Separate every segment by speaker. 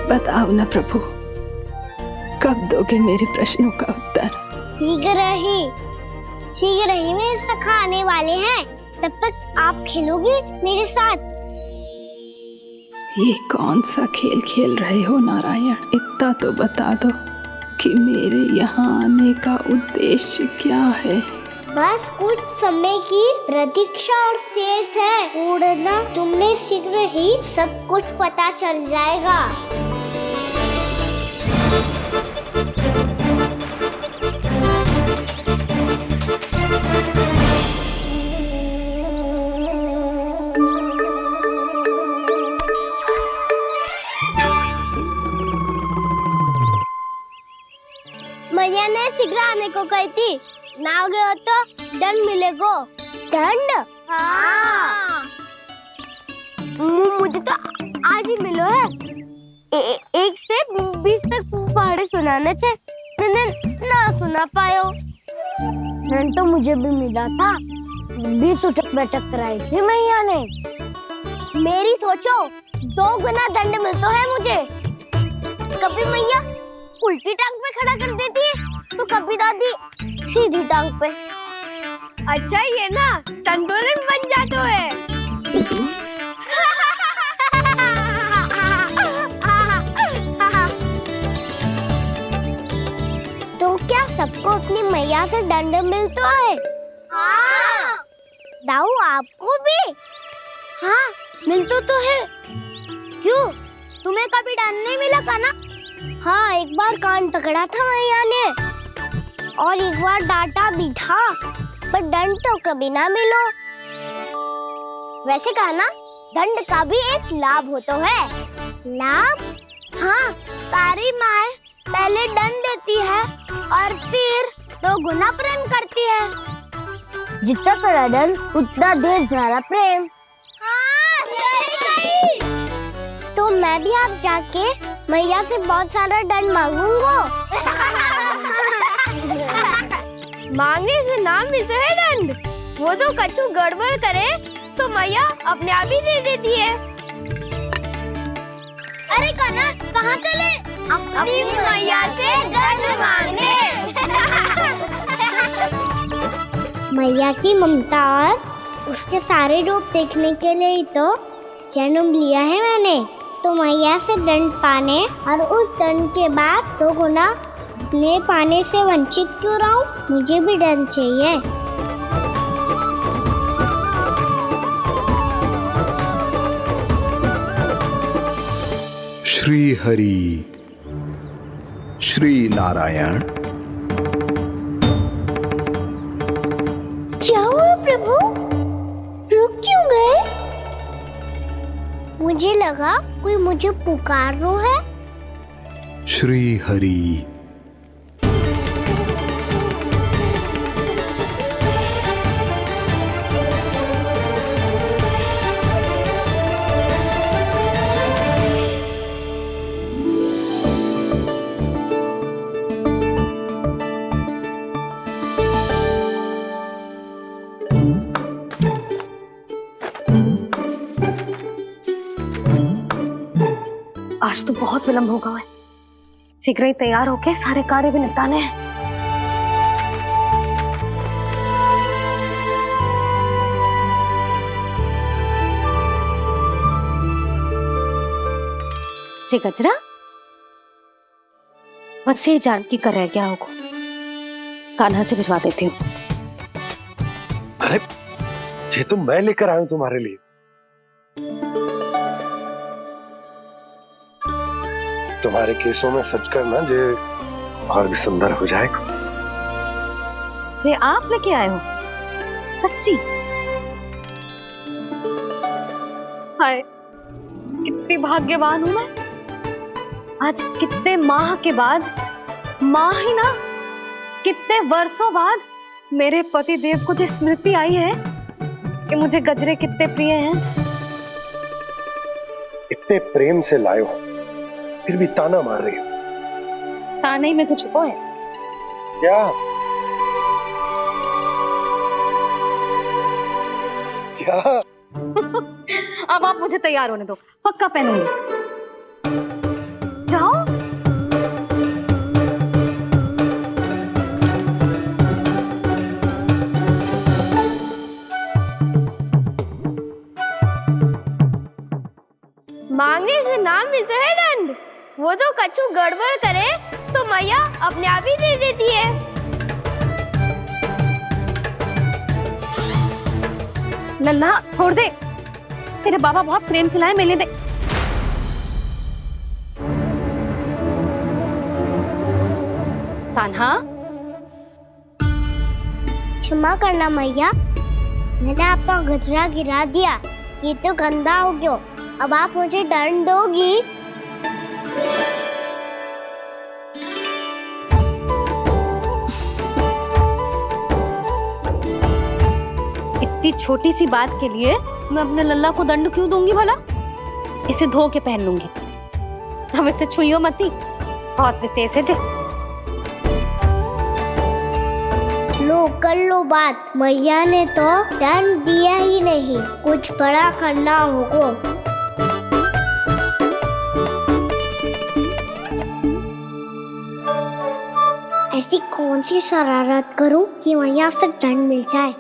Speaker 1: बताओ ना प्रभु, कब दोगे मेरे प्रश्नों का उत्तर?
Speaker 2: शीघ्र ही मेरे सखा आने वाले हैं, तब तक आप खेलोगे मेरे साथ।
Speaker 1: ये कौन सा खेल खेल रहे हो नारायण? इतना तो बता दो कि मेरे यहाँ आने का उद्देश्य क्या है?
Speaker 2: बस कुछ समय की प्रतीक्षा और शेष है। उड़ना तुमने शीघ्र ही सब कुछ पता चल जाएगा। मैया ने शीघ्र आने को कही थी, ना आ गए हो तो दंड मिलेगा। दंड? हाँ। मुझे तो आज ही मिलो है। 1 से 20 तक पहाड़े सुनाने थे, मैंने ना सुना पायो। दंड तो मुझे भी मिला था, 20 उठक बैठक कराई थी मैया ने। मेरी सोचो 2 गुना दंड मिलता है मुझे। कभी मैया उल्टी टांग पे खड़ा कर देती है, तो कभी दादी सीधी टांग पे। अच्छा ये ना संतुलन बन जाता है। तो क्या सबको अपनी मैया से दंड मिलता है? हाँ। दाऊ आपको भी? हाँ मिलता तो है। क्यों, तुम्हें कभी दंड नहीं मिला का ना? हाँ, एक बार कान पकड़ा था मैया ने और एक बार डांटा भी था, पर दंड तो कभी ना मिलो। वैसे कहा ना, दंड का भी एक लाभ होता है। लाभ? हाँ, सारी माँ पहले दंड देती है और फिर 2 गुना प्रेम करती है। जितना बड़ा दंड उतना देर सारा प्रेम। हाँ, सही। तो मैं भी आप जाके मैया से बहुत सारा दंड मांगूंगा। मांगने से ना मिलता है दंड, वो तो कछु गड़बड़ करे तो मैया अपने आप ही दे देती है। अरे कना, कहाँ चले? अपनी मैया से दंड मांगने। मैया की ममता और उसके सारे रूप देखने के लिए ही तो जन्म लिया है मैंने। तो मैया से दंड पाने और उस दंड के बाद 2 गुना स्नेह पाने से वंचित क्यों रहूं? मुझे भी दंड चाहिए।
Speaker 3: श्री हरि, श्री नारायण।
Speaker 2: क्या हुआ प्रभु? रुक क्यों गए? मुझे लगा कोई मुझे पुकार रहा है।
Speaker 3: श्री हरि।
Speaker 4: आज तो बहुत विलंब होगा है। शीघ्र ही तैयार होके सारे कार्य भी निपटाने हैं। जी गजरा, बस ये जानकी कर रह गया होगा, कान्हा से भिजवा देती हूँ।
Speaker 5: अरे ये तो मैं लेकर आया हूं तुम्हारे लिए। तुम्हारे केसों में सच करना जे और भी सुंदर हो जाएगा।
Speaker 4: जे आप लेके आए हो? सच्ची? हाय, कितनी भाग्यवान हूं मैं। आज कितने माह के बाद, माह ही ना, कितने वर्षों बाद मेरे पति देव को जो स्मृति आई है कि मुझे गजरे कितने प्रिय हैं।
Speaker 5: इतने प्रेम से लाए हो, फिर भी ताना मार रही हो।
Speaker 4: ताने में कुछ छुपो है
Speaker 5: क्या? क्या?
Speaker 4: अब आप मुझे तैयार होने दो, पक्का पहनूंगी।
Speaker 2: नाम ही तो है दंड। वो तो कछु गड़बड़ करे तो मैया अपने आप ही दे देती है।
Speaker 4: लल्ला छोड़ दे, तेरे बाबा बहुत प्रेम से लाए, मिलने दे। कान्हा,
Speaker 2: क्षमा करना मैया, मैंने आपका गजरा गिरा दिया, ये तो गंदा हो गया। अब आप मुझे दंड दोगी?
Speaker 4: इतनी छोटी सी बात के लिए मैं अपने लल्ला को दंड क्यों दूंगी भला? इसे धो के पहन लूंगी। अब इसे छुइयो मती, बहुत विशेष है जी।
Speaker 2: लो कर लो बात, मैया ने तो दंड दिया ही नहीं, कुछ बड़ा करना होगा। ऐसी कौन सी शरारत करूं कि मैया से दंड मिल जाए?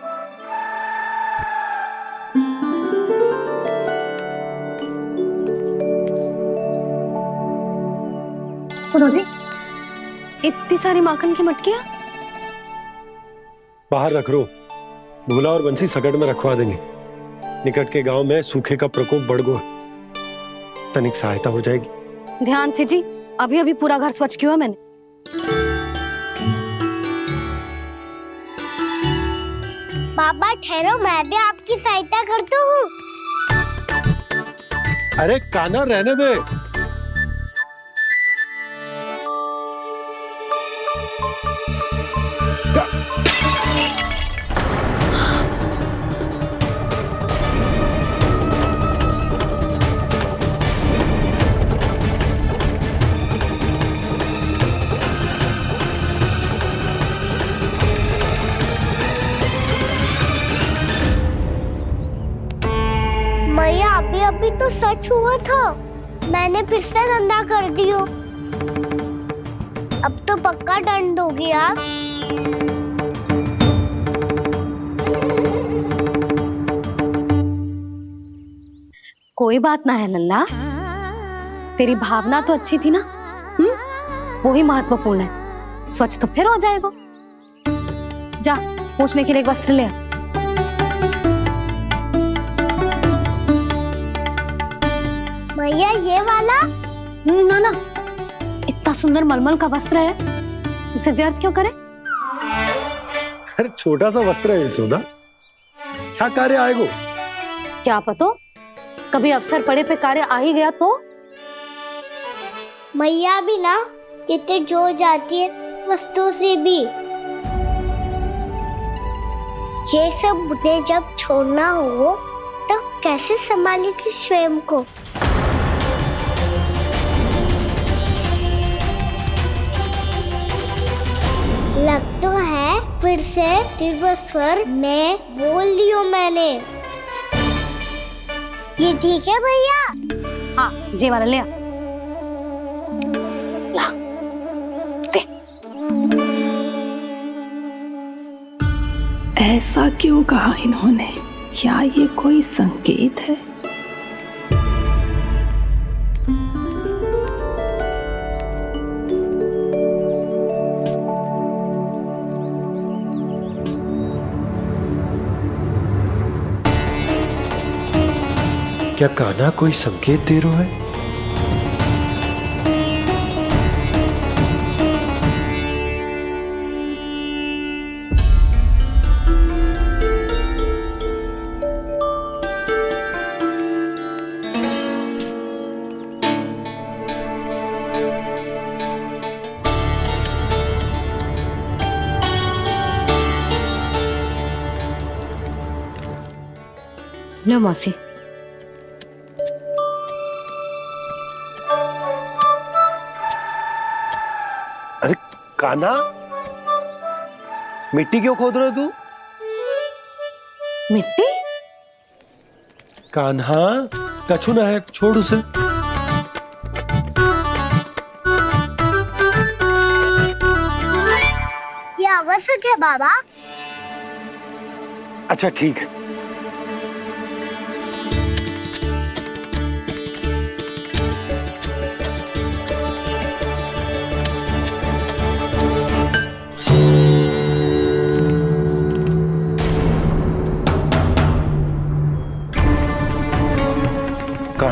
Speaker 4: सुनो जी, इतनी सारी माखन की मटकियां
Speaker 5: बाहर रख रो, भूला और बंसी सकट में रखवा देंगे। निकट के गांव में सूखे का प्रकोप बढ़ गया, तनिक सहायता हो जाएगी।
Speaker 4: ध्यान से जी, अभी अभी पूरा घर स्वच्छ किया मैंने।
Speaker 2: पापा ठहरो, मैं भी आपकी सहायता करता हूँ।
Speaker 5: अरे कान्हा रहने दे।
Speaker 2: मैया अभी अभी तो सच हुआ था, मैंने फिर से गंदा कर दियो। अब तो पक्का दंड दोगी आप।
Speaker 4: कोई बात ना है लल्ला, तेरी भावना तो अच्छी थी ना, वो ही महत्वपूर्ण है। स्वच्छ तो फिर हो जाएगा। जा, पोंछने के लिए एक वस्त्र ले आ।
Speaker 2: मैया ये वाला?
Speaker 4: ना ना, इतना सुंदर मलमल का वस्त्र है, उसे व्यर्थ क्यों करे?
Speaker 5: अरे छोटा सा वस्त्र है यशोदा, क्या कार्य आएगो?
Speaker 4: क्या पता, कभी अवसर पड़े पे कार्य आ ही गया तो?
Speaker 2: मैया भी ना कितने जो जाती है वस्तुओं से भी। ये सब मुझे जब छोड़ना हो तो कैसे संभालेगी स्वयं को? लग तो है फिर से तीव्र स्वर में बोल दियो मैंने। ये ठीक है भैया?
Speaker 4: हाँ, ये वाला ले आ। ला, दे।
Speaker 1: ऐसा क्यों कहा इन्होंने? क्या ये कोई संकेत है?
Speaker 5: क्या कान्हा कोई संकेत दे रहा है?
Speaker 4: लो मौसी।
Speaker 5: अरे कान्हा, मिट्टी क्यों खोद रहे तू?
Speaker 4: मिट्टी?
Speaker 5: कान्हा, कछु ना है, छोड़ उसे।
Speaker 2: ये आवश्यक है बाबा।
Speaker 5: अच्छा ठीक है।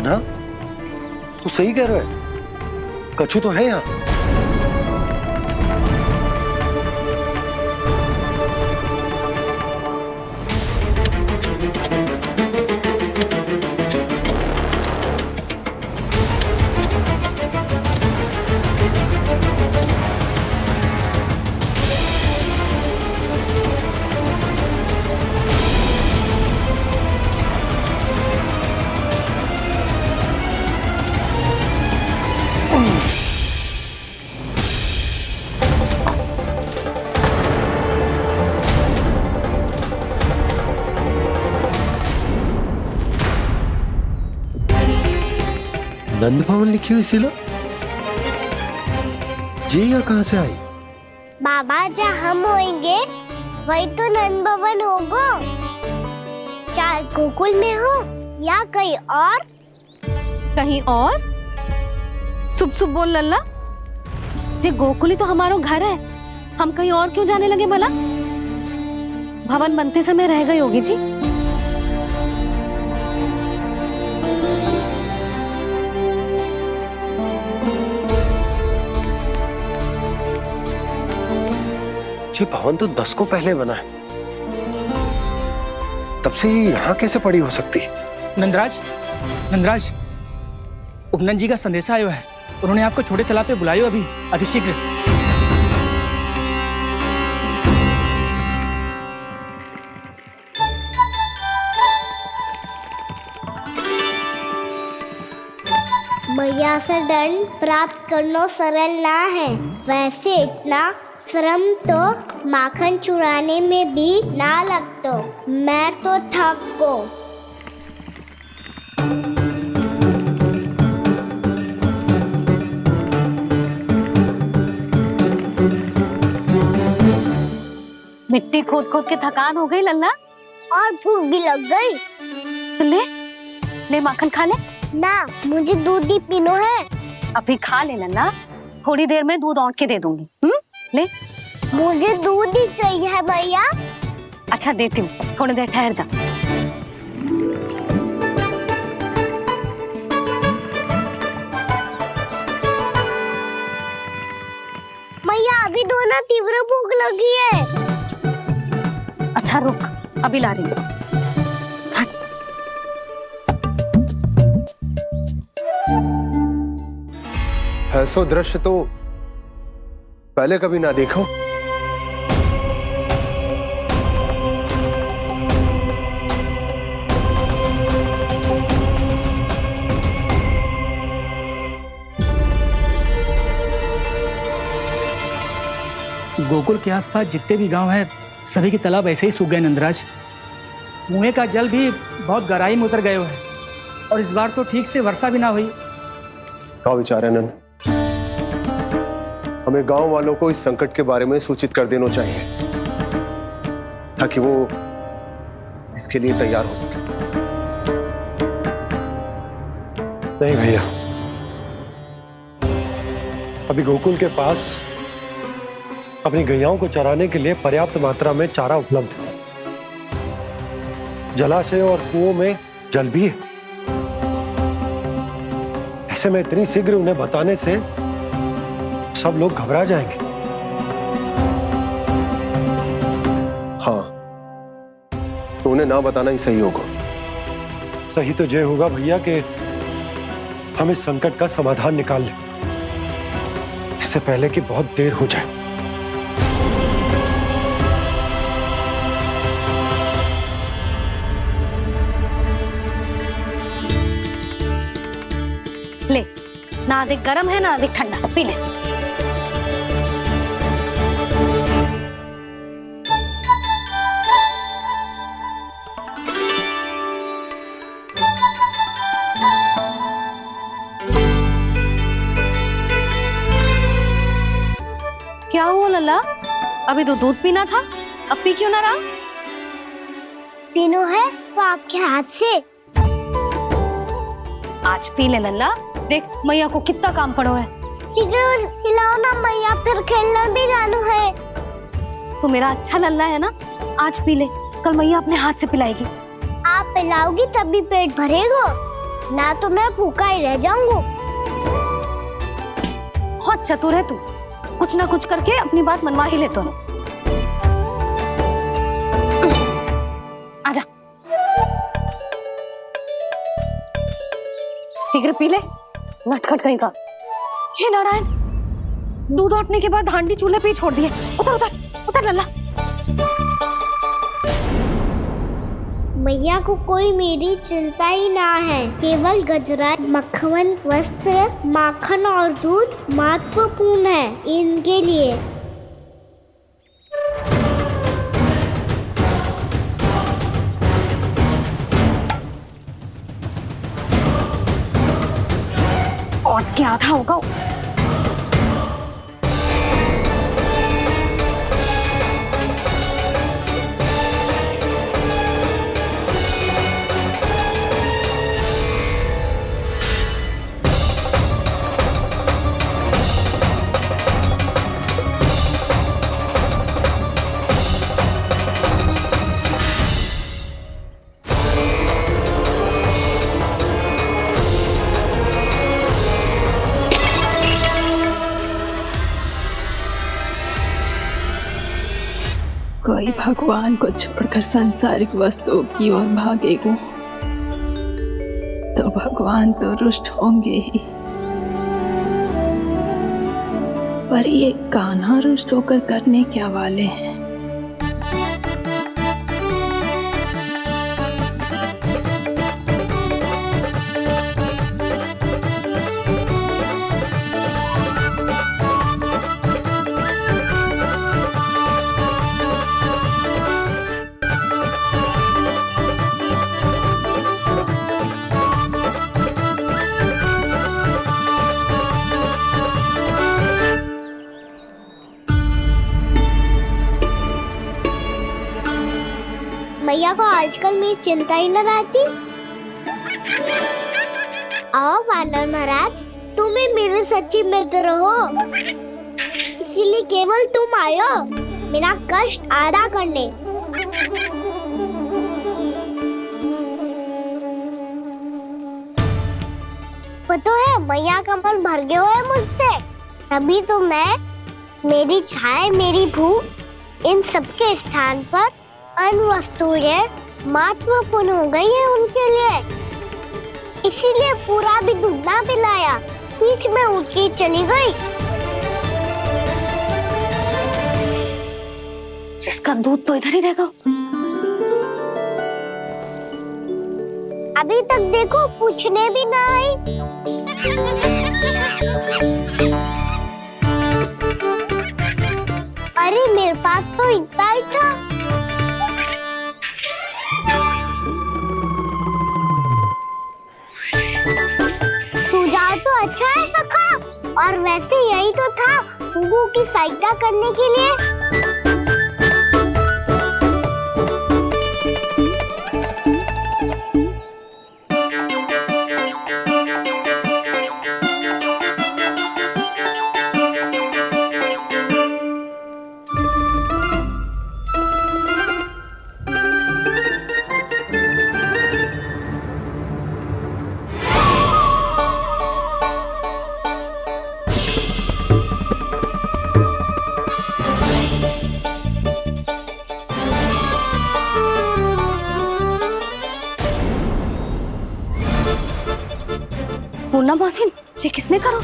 Speaker 5: कान्हा, तू सही कह रहा है, कछु तो है यहाँ। नंद भवन लिखी हुई सिला, जी यहाँ कहाँ से आई?
Speaker 2: बाबा जहाँ हम होंगे वही तो नंद भवन होगा। चाहे गोकुल में हो या कहीं और।
Speaker 4: कहीं और? सुब सुब बोल लल्ला, जे गोकुली तो हमारा घर है, हम कहीं और क्यों जाने लगे भला? भवन बनते समय रह गई होगी जी।
Speaker 5: ये भवन तो 10 को पहले बना है, तब से ही यहाँ कैसे पड़ी हो सकती?
Speaker 6: नंदराज, नंदराज, उपनंद जी का संदेशा आयो है। उन्होंने आपको छोटे तालाब पे बुलायो अभी, अतिशीघ्र।
Speaker 2: मैया से दंड प्राप्त करना सरल ना है। वैसे इतना श्रम तो माखन चुराने में भी ना लगतो। मैं तो थक को।
Speaker 4: मिट्टी खोद खोद के थकान हो गई लल्ला,
Speaker 2: और भूख भी लग गई।
Speaker 4: तो ले माखन खा ले।
Speaker 2: ना, मुझे दूध ही पीनो है।
Speaker 4: अभी खा ले लल्ला, थोड़ी देर में दूध औंट के दे दूंगी। ले।
Speaker 2: मुझे दूध ही चाहिए है भैया।
Speaker 4: अच्छा देती हूँ, थोड़ी देर ठहर जा।
Speaker 2: मैया अभी दो ना, तीव्र भूख लगी है।
Speaker 4: अच्छा रुक, अभी ला रही हूँ।
Speaker 5: ऐसा दृश्य तो पहले कभी ना देखो।
Speaker 6: गोकुल के आसपास जितने भी गांव हैं, सभी के तालाब ऐसे ही सूख गए नंदराज। कुएं का जल भी बहुत गहराई में उतर गए है, और इस बार तो ठीक से वर्षा भी ना हुई।
Speaker 5: क्या विचार है नंद? हमें गांव वालों को इस संकट के बारे में सूचित कर देना चाहिए, ताकि वो इसके लिए तैयार हो सके। नहीं भैया, अभी गोकुल के पास अपनी गैयाओं को चराने के लिए पर्याप्त मात्रा में चारा उपलब्ध है। जलाशय और कुओं में जल भी है। ऐसे में इतनी शीघ्र उन्हें बताने से सब लोग घबरा जाएंगे। हाँ, तो उन्हें ना बताना ही सही होगा। सही तो ये होगा भैया कि हम इस संकट का समाधान निकाल लें, इससे पहले कि बहुत देर हो जाए।
Speaker 4: ले, ना अधिक गर्म है ना अधिक ठंडा, पी ले। क्या हुआ लल्ला? अभी तो दूध पीना था, अब पी क्यों ना रहा?
Speaker 2: पीनो है तो आपके हाथ से।
Speaker 4: आज पी ले लल्ला, देख मैया को कितना काम पड़ो है।
Speaker 2: शीघ्र पिलाओ ना मैया, फिर खेलना भी जानो है।
Speaker 4: तू मेरा अच्छा लल्ला है ना, आज पी ले, कल मैया अपने हाथ से पिलाएगी।
Speaker 2: आप पिलाओगी तभी पेट भरेगा। ना तो मैं भूखा ही रह जाऊंगा।
Speaker 4: बहुत चतुर है तू, कुछ ना कुछ करके अपनी बात मनवा ही लेता है। आजा, शीघ्र पी ले, नटखट कहीं का। हे नारायण, दूध औटने के बाद हांडी चूल्हे पे ही छोड़ दिए। उतर उतर उतर लल्ला।
Speaker 2: मैया को कोई मेरी चिंता ही ना है। केवल गजरा, मक्खन, वस्त्र, माखन और दूध महत्वपूर्ण है इनके लिए।
Speaker 4: और क्या था होगा।
Speaker 1: कोई भगवान को छोड़कर सांसारिक वस्तुओं की ओर भागेगा तो भगवान तो रुष्ट होंगे ही, पर ये कान्हा रुष्ट होकर करने क्या वाले हैं।
Speaker 2: मैया को आजकल मेरी चिंता ही न रहती। आओ वानर महाराज, तुम ही मेरे सच्ची मित्र हो, इसीलिए केवल तुम आयो मेरा कष्ट आधा करने। पता है मैया का मन भर गया है मुझसे, तभी तो मैं, मेरी छाया, मेरी भूख, इन सबके स्थान पर अन्य वस्तुएं महत्वपूर्ण हो गई है उनके लिए। इसीलिए पूरा भी दूध ना पिलाया, बीच में उठ के चली गई।
Speaker 4: जिसका दूध तो इधर ही रहेगा।
Speaker 2: अभी तक देखो पूछने भी ना आई। अरे मेरे पास तो इतना ही था। सुझाव तो अच्छा है सखा, और वैसे यही तो था गुगु की सहायता करने के लिए।
Speaker 4: पूर्णा मौसी, ये किसने करो?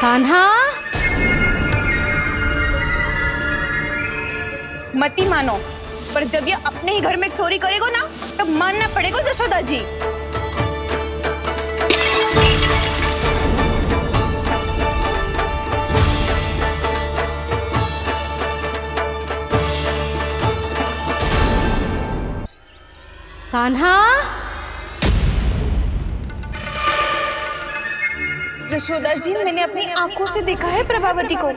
Speaker 4: कान्हा,
Speaker 7: मत ही मानो, पर जब ये अपने ही घर में चोरी करेगा ना तब मानना पड़ेगा जशोदा जी।
Speaker 2: कान्हा,
Speaker 7: जशोदा जी, मैंने अपनी आंखों से देखा है प्रभावती को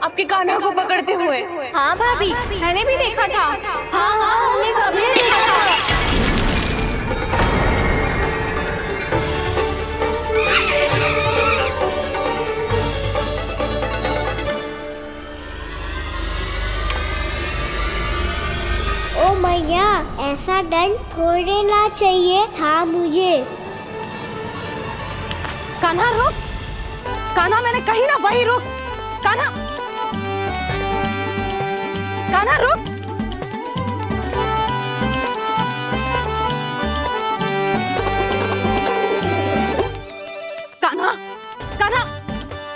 Speaker 7: आपके कान्हा को पकड़ते हुए।
Speaker 2: हाँ भाभी, मैंने भी देखा था। हाँ हाँ, हमने सबने देखा था। ओ मैया, ऐसा दंड थोड़े ना चाहिए था मुझे।
Speaker 4: कान्हा रुक, कान्हा मैंने कही ना वही रुक। कान्हा, कान्हा रुक। कान्हा, कान्हा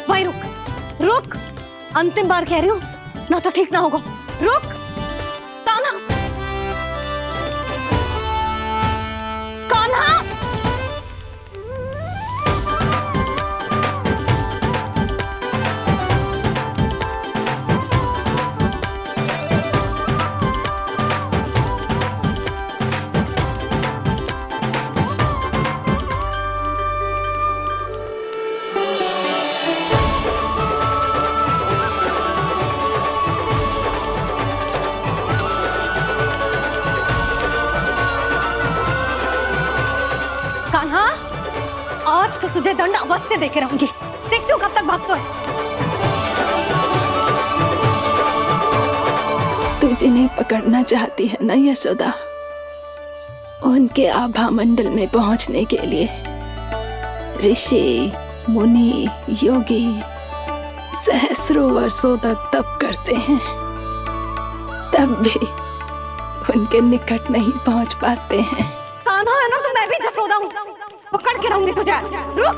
Speaker 4: वही रुक, रुक। अंतिम बार कह रही हूँ, ना तो ठीक ना होगा। रुक कान्हा, कान्हा। कान्हा, आज तो तुझे दंड अवश्य देके रहूंगी। देखती हूँ कब तक भागता है।
Speaker 1: तू जिन्हें पकड़ना चाहती है ना यशोदा, उनके आभा मंडल में पहुंचने के लिए ऋषि, मुनि, योगी सहस्रों वर्षों तक तप करते हैं, तब भी उनके निकट नहीं पहुंच पाते हैं।
Speaker 4: कान्हा है ना, तो मैं भी जसोदा हूँ, पकड़ के रहूंगी तुझे। रुक।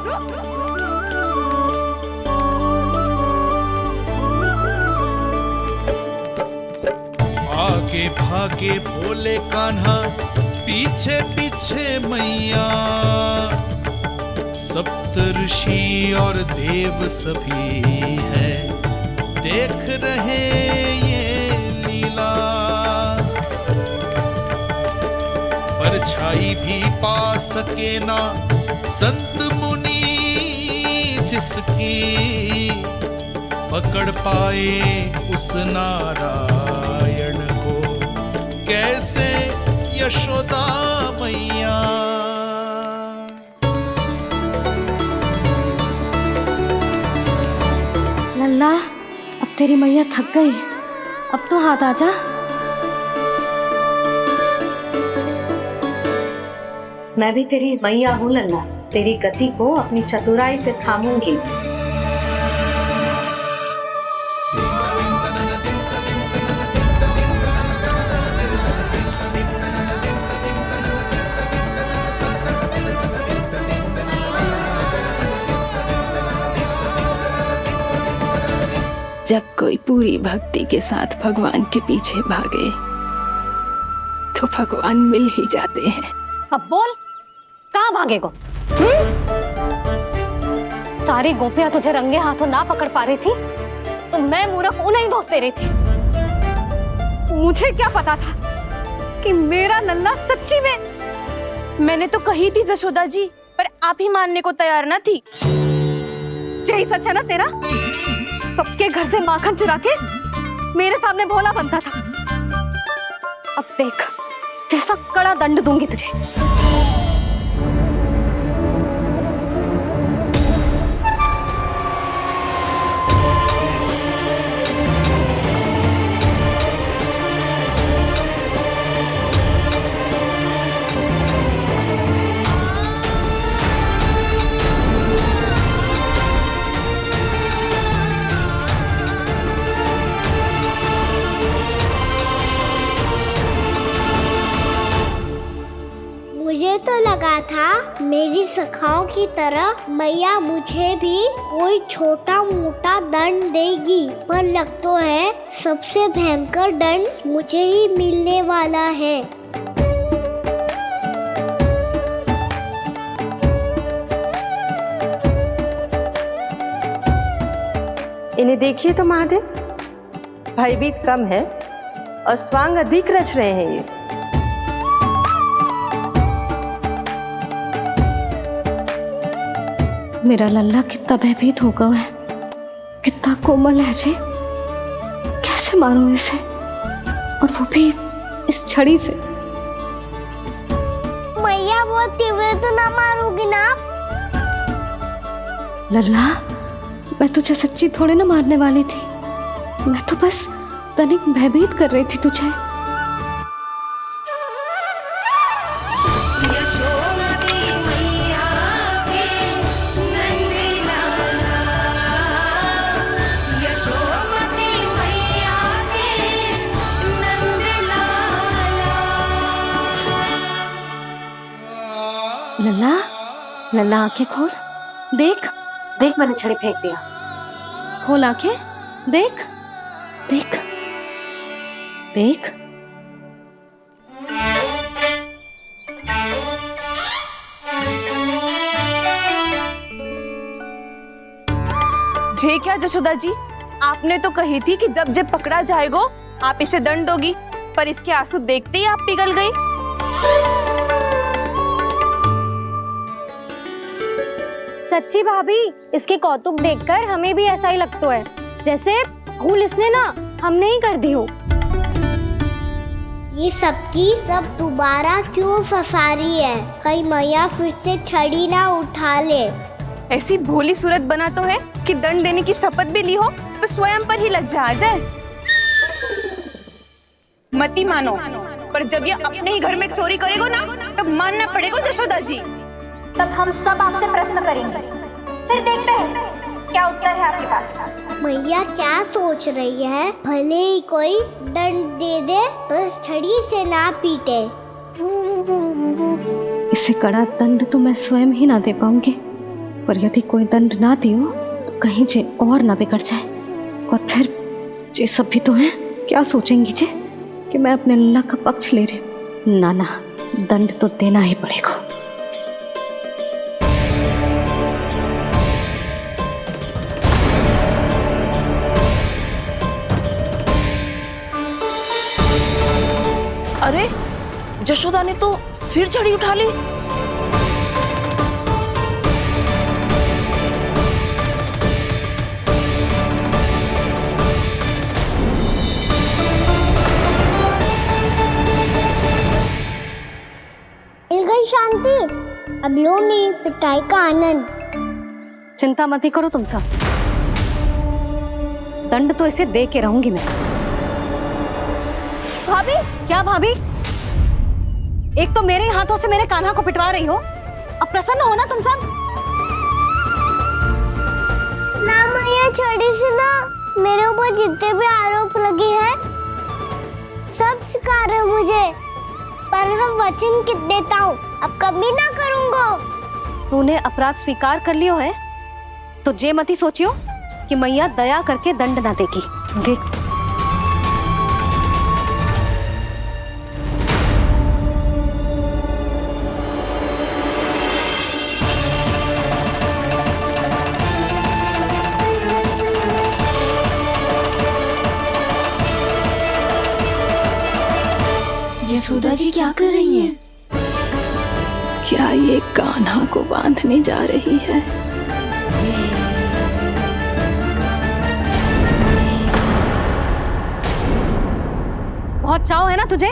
Speaker 8: आगे भागे भोले कान्हा, पीछे पीछे मैया, सप्तऋषि और देव सभी है देख रहे ये लीला। परछाई भी पा सके ना संत मुनि जिसकी, पकड़ पाए उस नारायण को कैसे यशोदा मैया।
Speaker 4: लल्ला, अब तेरी मैया थक गई, अब तो हाथ आजा।
Speaker 9: मैं भी तेरी मैया हूँ लल्ला, तेरी गति को अपनी चतुराई से थामूंगी।
Speaker 1: जब कोई पूरी भक्ति के साथ भगवान के पीछे भागे तो भगवान मिल ही जाते हैं।
Speaker 4: अब बोल, कहाँ भागेगा? सारी गोपियां तुझे रंगे हाथों ना पकड़ पा रही थी तो मैं मूर्ख उन्हें ही दोष दे रही थी। मुझे क्या पता था कि मेरा लल्ला सच्ची में।
Speaker 7: मैंने तो कही थी जशोदा जी, पर आप ही मानने को तैयार न थी।
Speaker 4: यही सच है ना तेरा? सबके घर से माखन चुरा के मेरे सामने भोला बनता था। अब देख कैसा कड़ा दंड दूंगी तुझे।
Speaker 2: मेरी सखाओं की तरह मैया मुझे भी कोई छोटा मोटा दंड देगी, पर लग तो है सबसे भयंकर दंड मुझे ही मिलने वाला है।
Speaker 10: इन्हें देखिए तो महादेव, भयभीत कम है और स्वांग अधिक रच रहे हैं ये।
Speaker 9: मेरा लल्ला कितना भयभीत हो गया है, कितना कोमल है जी। कैसे मारूं इसे, और वो भी इस छड़ी से।
Speaker 2: मैया बहुत तीव्र तो ना मारोगी ना?
Speaker 9: लल्ला, मैं तुझे सच्ची थोड़े ना मारने वाली थी, मैं तो बस तनिक भयभीत कर रही थी तुझे। लल्ला, लल्ला आंखें खोल, देख देख मैंने छड़ी फेंक दिया। खोल आंखें, देख देख देख।
Speaker 7: जे क्या जशोदा जी, आपने तो कही थी कि जब जब पकड़ा जाएगा आप इसे दंड दोगी, पर इसके आंसू देखते ही आप पिघल गई।
Speaker 4: सच्ची भाभी, इसके कौतुक देखकर हमें भी ऐसा ही लगता है, जैसे भूल इसने ना हमने ही कर दी हो।
Speaker 2: ये सबकी सब दोबारा क्यों फंसा रही है? कहीं मैया फिर से छड़ी ना उठा ले।
Speaker 7: ऐसी भोली सूरत बना तो है कि दंड देने की शपथ भी ली हो तो स्वयं पर ही लग जा जाए। मती मानो, पर जब ये अपने ही घर में चोरी करेगो ना, तब मानना पड़ेगा जशोदा जी।
Speaker 4: तब हम सब आपसे प्रश्न करेंगे, फिर देखते हैं क्या उत्तर है आपके पास।
Speaker 2: मैया क्या सोच रही है? भले ही कोई दंड दे दे तो इस छड़ी से ना पीटे।
Speaker 9: इसे कड़ा दंड तो मैं स्वयं ही ना दे पाऊंगी, पर यदि कोई दंड ना दियो तो कहीं जे और ना बिगड़ जाए, और फिर जे सब भी तो हैं, क्या सोचेंगी जे कि मैं अपने लल्ला का पक्ष ले रही हूँ। ना ना, दंड तो देना ही पड़ेगा।
Speaker 7: अरे जशोदा ने तो फिर छड़ी उठा ली।
Speaker 2: मिल गई शांति, अब लो मेरी पिटाई का आनंद।
Speaker 9: चिंता मत ही करो तुम सब, दंड तो इसे दे के रहूंगी मैं। भाभी, क्या भाभी? एक तो मेरे हाथों से मेरे कान्हा को पिटवा रही हो, अब प्रसन्न हो ना तुम सब?
Speaker 2: ना मैया, छड़ी से ना मेरे ऊपर जितने भी आरोप लगे हैं सब स्वीकार है मुझे, पर हम वचन कित देता हूँ, अब कभी ना करूँगा।
Speaker 9: तूने अपराध स्वीकार कर लियो है तो जे मती सोचियो कि मैया दया करके दंड ना देगी। देख तू।
Speaker 1: यशोदा जी क्या कर रही हैं? क्या ये कान्हा को बांधने जा रही है?
Speaker 9: बहुत चाव है ना तुझे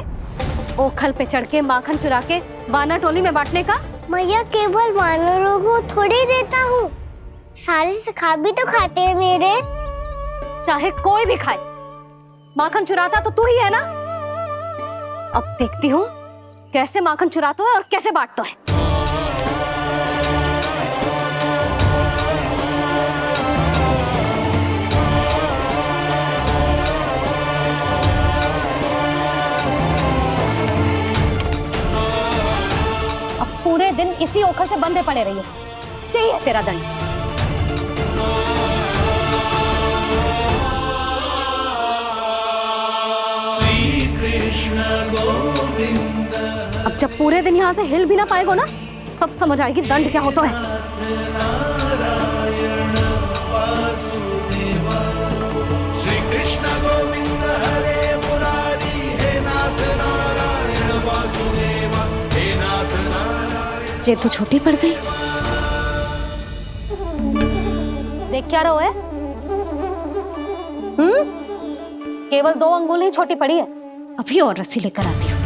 Speaker 9: ओखल पे चढ़ के माखन चुरा के वानर टोली में बांटने का?
Speaker 2: मैया, केवल वानरों को थोड़ी देता हूँ, सारे सखा भी तो खाते हैं मेरे।
Speaker 9: चाहे कोई भी खाए, माखन चुराता तो तू ही है ना। अब देखती हूँ कैसे माखन चुराता है और कैसे बांटता है।
Speaker 4: अब पूरे दिन इसी
Speaker 9: पोखर से बंधे पड़े रहिए। चाहिए तेरा दंड।
Speaker 8: श्री कृष्ण गोविंद
Speaker 9: अब जब पूरे दिन यहाँ से हिल भी ना पाएगो ना, तब समझ आएगी दंड क्या होता है।
Speaker 8: नारायण वासुदेव श्री कृष्ण गोविंद हरे मुरारी हे नाथ नारायण वासुदेव हे नाथ नारायण।
Speaker 9: जेब तो छोटी पड़ गई। देख क्या रहो है? केवल 2 अंगुल ही छोटी पड़ी है। अभी और रस्सी लेकर आती हूँ।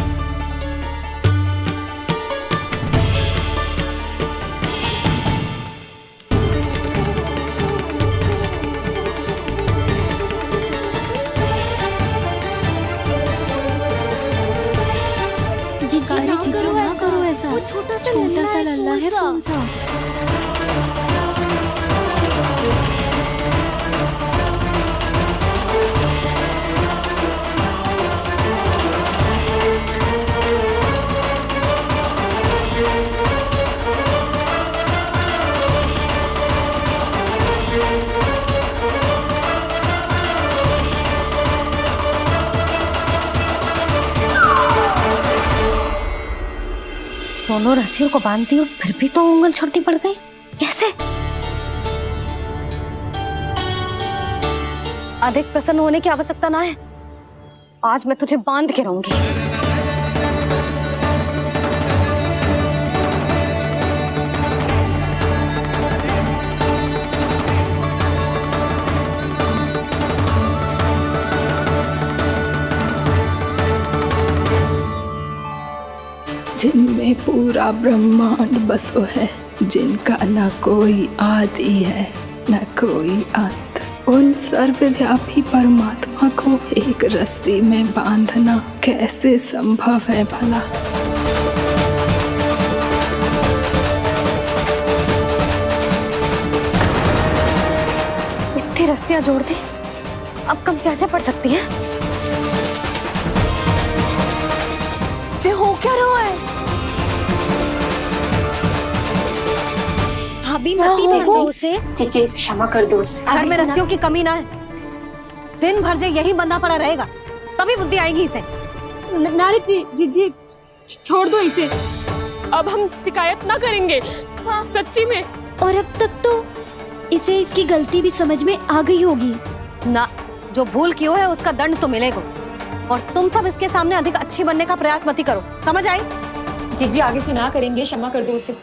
Speaker 2: जीजू ना करो ऐसा। छोटा सा लल्ला है कौन सा?
Speaker 9: दोनों रस्सियों को बांधती हूँ, फिर भी तो उंगल छोटी पड़ गई। कैसे? अधिक प्रसन्न होने की आवश्यकता ना है। आज मैं तुझे बांध के रहूंगी।
Speaker 1: जिनमें पूरा ब्रह्मांड बसो है, जिनका न कोई आदि है न कोई अंत, उन सर्वव्यापी परमात्मा को एक रस्सी में बांधना कैसे संभव है भला?
Speaker 9: इतनी रस्सियां जोड़ दी, अब कम कैसे पड़ सकती हैं?
Speaker 7: जे हो क्या रहा है?
Speaker 9: भाभी उसे क्षमा कर दो। घर में रस्सियों की कमी ना है। दिन भर जो यही बंधा पड़ा रहेगा, तभी बुद्धि आएगी इसे।
Speaker 11: नारी जी छोड़ दो इसे। अब हम शिकायत ना करेंगे। सच्ची में।
Speaker 2: और अब तक तो इसे इसकी गलती भी समझ में आ गई होगी
Speaker 9: ना। जो भूल की है उसका दंड तो मिलेगा। और तुम सब इसके सामने अधिक अच्छी बनने का प्रयास मत करो। समझ आई?
Speaker 11: जी आगे से ना करेंगे। क्षमा कर दो उसे।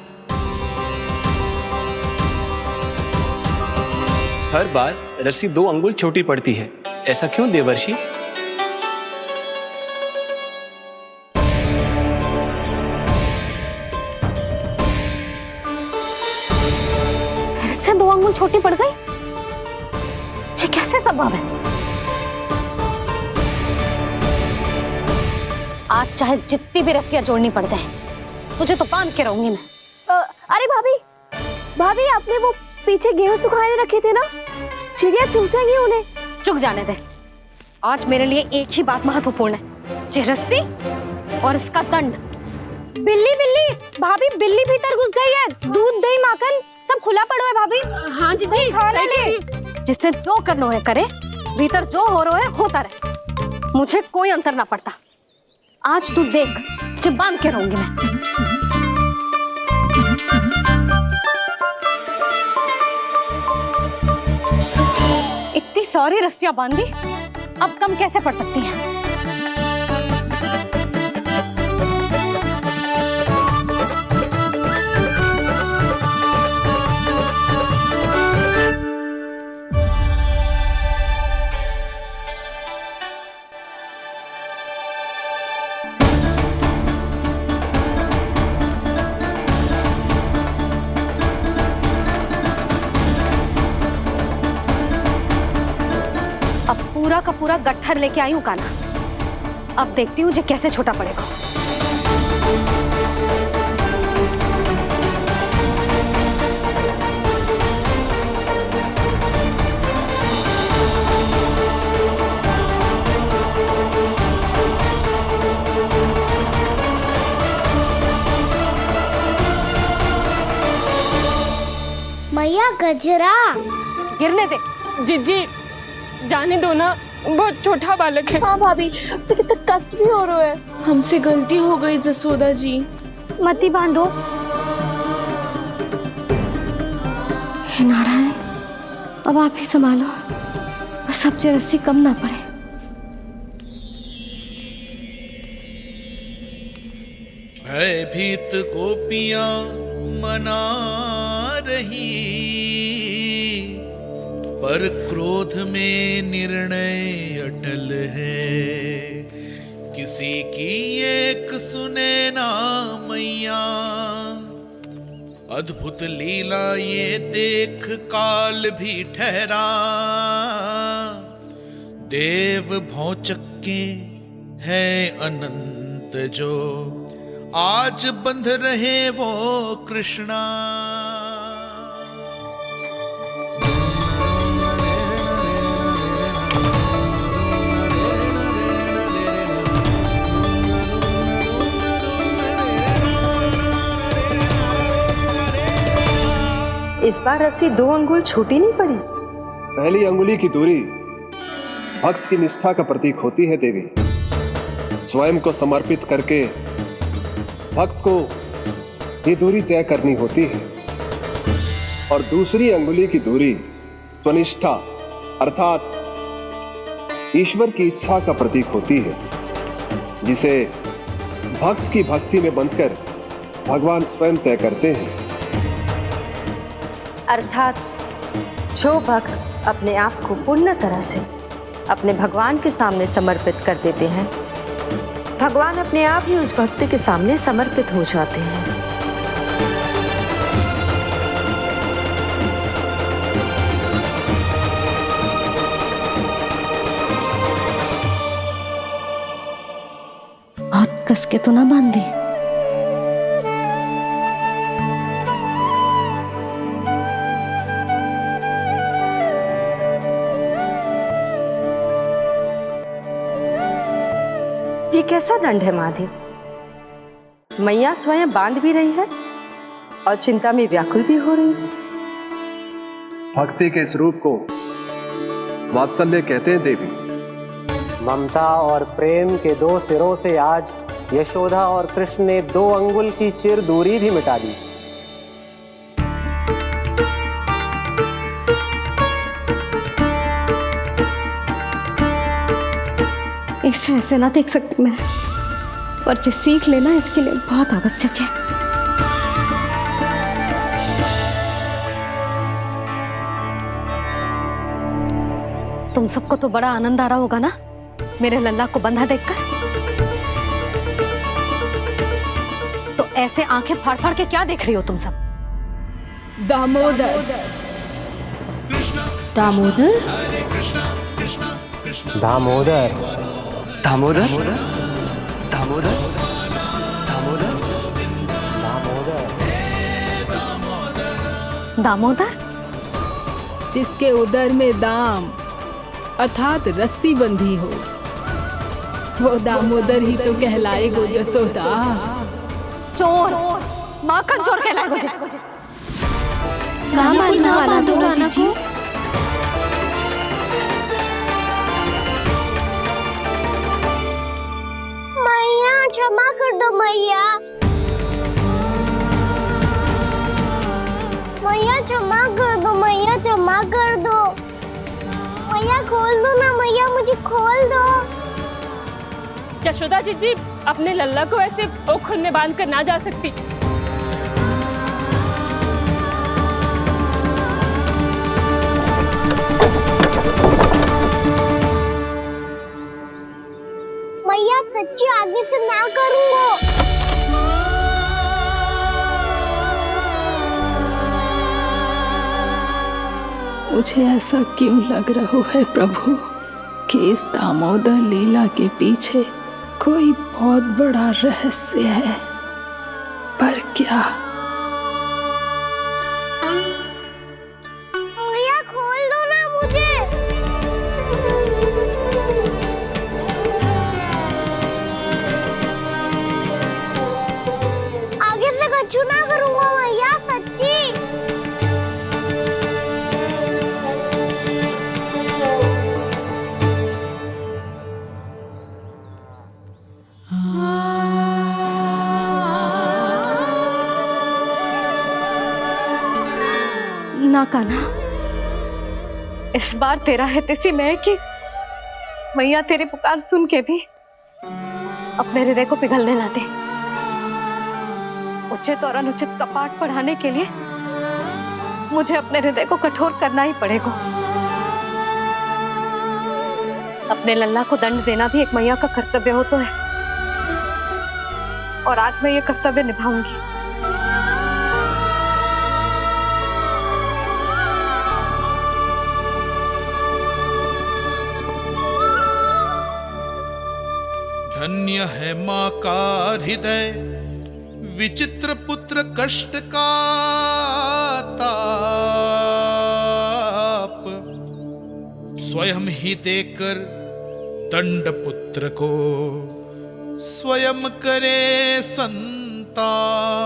Speaker 12: हर बार रस्सी 2 अंगुल छोटी पड़ती है, ऐसा क्यों देवर्षि?
Speaker 9: फिर से 2 अंगुल छोटी पड़ गई? ये कैसे संभव है? आज चाहे जितनी भी रस्सियां जोड़नी पड़ जाए, तुझे तो बांध के रहूंगी मैं।
Speaker 11: अरे भाभी आपने वो पीछे गेहूं सुखाने रखे थे ना, चिड़िया चुग जाएंगी उन्हें।
Speaker 9: चुग जाने दे। आज मेरे लिए एक ही बात महत्वपूर्ण है, ये रस्सी और इसका दंड।
Speaker 2: बिल्ली भाभी, बिल्ली भीतर घुस गई है। दूध दही माखन सब खुला पड़ा है भाभी।
Speaker 11: हाँ जी सही कह रही है।
Speaker 9: जिससे जो करना है करे, भीतर जो हो रहा है होता रहे, मुझे कोई अंतर ना पड़ता। आज तू देख, तुझे बांध के रहूंगी मैं। इतनी सारी रस्सियां बांधी, अब कम कैसे पड़ सकती हैं? पूरा का पूरा गट्ठर लेके आई हूँ काना। अब देखती हूँ जे कैसे छोटा पड़ेगा।
Speaker 2: गजरा।
Speaker 10: गिरने दे।
Speaker 11: जीजी जाने दो ना, बहुत छोटा बालक है।
Speaker 7: हाँ भाभी, उसे कितना कष्ट भी हो रहा है। हमसे गलती हो गई जसोदा जी।
Speaker 2: मती बांधो।
Speaker 9: हे नारायण, अब आप ही संभालो, बस अब जे रस्सी कम ना पड़े।
Speaker 8: भयभीत गोपियां मना रही, पर क्रोध में निर्णय अटल है। किसी की एक सुने ना मैया, अद्भुत लीला ये देख काल भी ठहरा। देव भौचक्के है अनंत जो, आज बंध रहे वो कृष्णा।
Speaker 10: इस बार रस्सी 2 अंगुल छोटी नहीं पड़ी।
Speaker 5: पहली अंगुली की दूरी भक्त की निष्ठा का प्रतीक होती है देवी। स्वयं को समर्पित करके भक्त को ये दूरी तय करनी होती है, और दूसरी अंगुली की दूरी स्वनिष्ठा अर्थात ईश्वर की इच्छा का प्रतीक होती है, जिसे भक्त की भक्ति में बंधकर भगवान स्वयं तय करते हैं।
Speaker 10: अर्थात जो भक्त अपने आप को पूर्ण तरह से अपने भगवान के सामने समर्पित कर देते हैं, भगवान अपने आप ही उस भक्त के सामने समर्पित हो जाते हैं।
Speaker 9: बहुत कस के तो ना बांधे।
Speaker 10: ये कैसा दंड है महादेव? मैया स्वयं बांध भी रही है और चिंता में व्याकुल भी हो रही है।
Speaker 5: भक्ति के इस रूप को वात्सल्य कहते हैं देवी।
Speaker 13: ममता और प्रेम के 2 सिरों से आज यशोदा और कृष्ण ने 2 अंगुल की चिर दूरी भी मिटा दी।
Speaker 9: इसे ऐसे ना देख सकती मैं, पर जो सीख लेना इसके लिए बहुत आवश्यक है। तुम सबको तो बड़ा आनंद आ रहा होगा ना मेरे लल्ला को बंधा देखकर। तो ऐसे आंखें फाड़ फाड़ के क्या देख रही हो तुम सब?
Speaker 1: दामोदर।
Speaker 11: दामोदर?
Speaker 13: दामोदर।
Speaker 12: दामोदर? दामोदर?
Speaker 9: दामोदर?
Speaker 1: जिसके उदर में दाम अर्थात रस्सी बंधी हो, वो दामोदर ही तो कहलाएगो जसोदा।
Speaker 9: चोर, माखन चोर कहलाएगो जे।
Speaker 11: ना माना दोनों जीजी।
Speaker 2: मैया क्षमा कर दो मैया। मैया क्षमा कर दो, मैया क्षमा कर दो। मैया खोल दो ना मैया, मुझे खोल दो।
Speaker 11: जशोदा जीजी अपने लल्ला को ऐसे ओखल में बांध कर ना जा सकती।
Speaker 2: मैया सच्ची आगे से ना करूंगा।
Speaker 1: मुझे ऐसा क्यों लग रहा है प्रभु कि इस दामोदर लीला के पीछे कोई बहुत बड़ा रहस्य है, पर क्या?
Speaker 2: मैया खोल दो ना मुझे। आगे से कछु ना करूंगा मैया, सच्ची।
Speaker 10: ना कान्हा, इस बार तेरा हित इसी में है कि मैया तेरी पुकार सुन के भी अपने हृदय को पिघलने ना दे। उचित और अनुचित का पाठ पढ़ाने के लिए मुझे अपने हृदय को कठोर करना ही पड़ेगा। अपने लल्ला को दंड देना भी एक मैया का कर्तव्य हो तो है, और आज मैं ये कर्तव्य निभाऊंगी।
Speaker 8: धन्य है माँ का हृदय, विचित्र पुत्र कष्ट का ताप, स्वयं ही देकर दंड पुत्र को स्वयं करे संताप।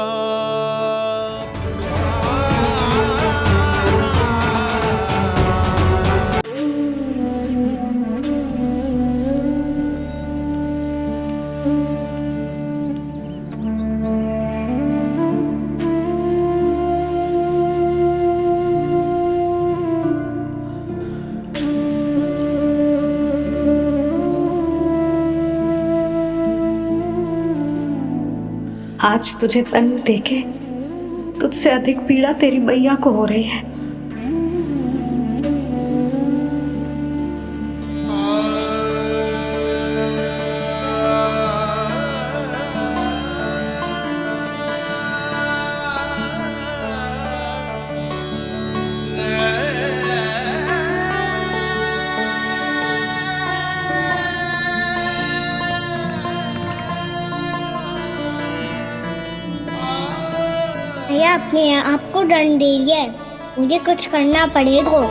Speaker 9: आज तुझे दंड देके तुझसे अधिक पीड़ा तेरी मैया को हो रही है।
Speaker 2: भैया अपने आप को दंड दे रही है, मुझे कुछ करना पड़ेगा।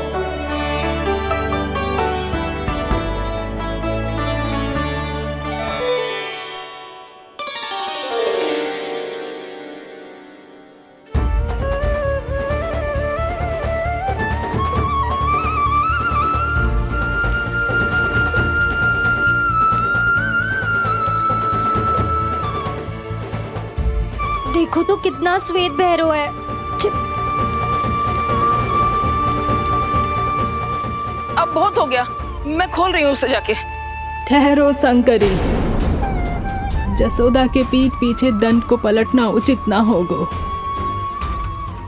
Speaker 9: देखो तो कितना श्वेत भैरव है।
Speaker 7: अब बहुत हो गया, मैं खोल रही हूँ उसे जाके।
Speaker 1: ठहरो शंकरी, जसोदा के पीठ पीछे दंड को पलटना उचित ना होगा।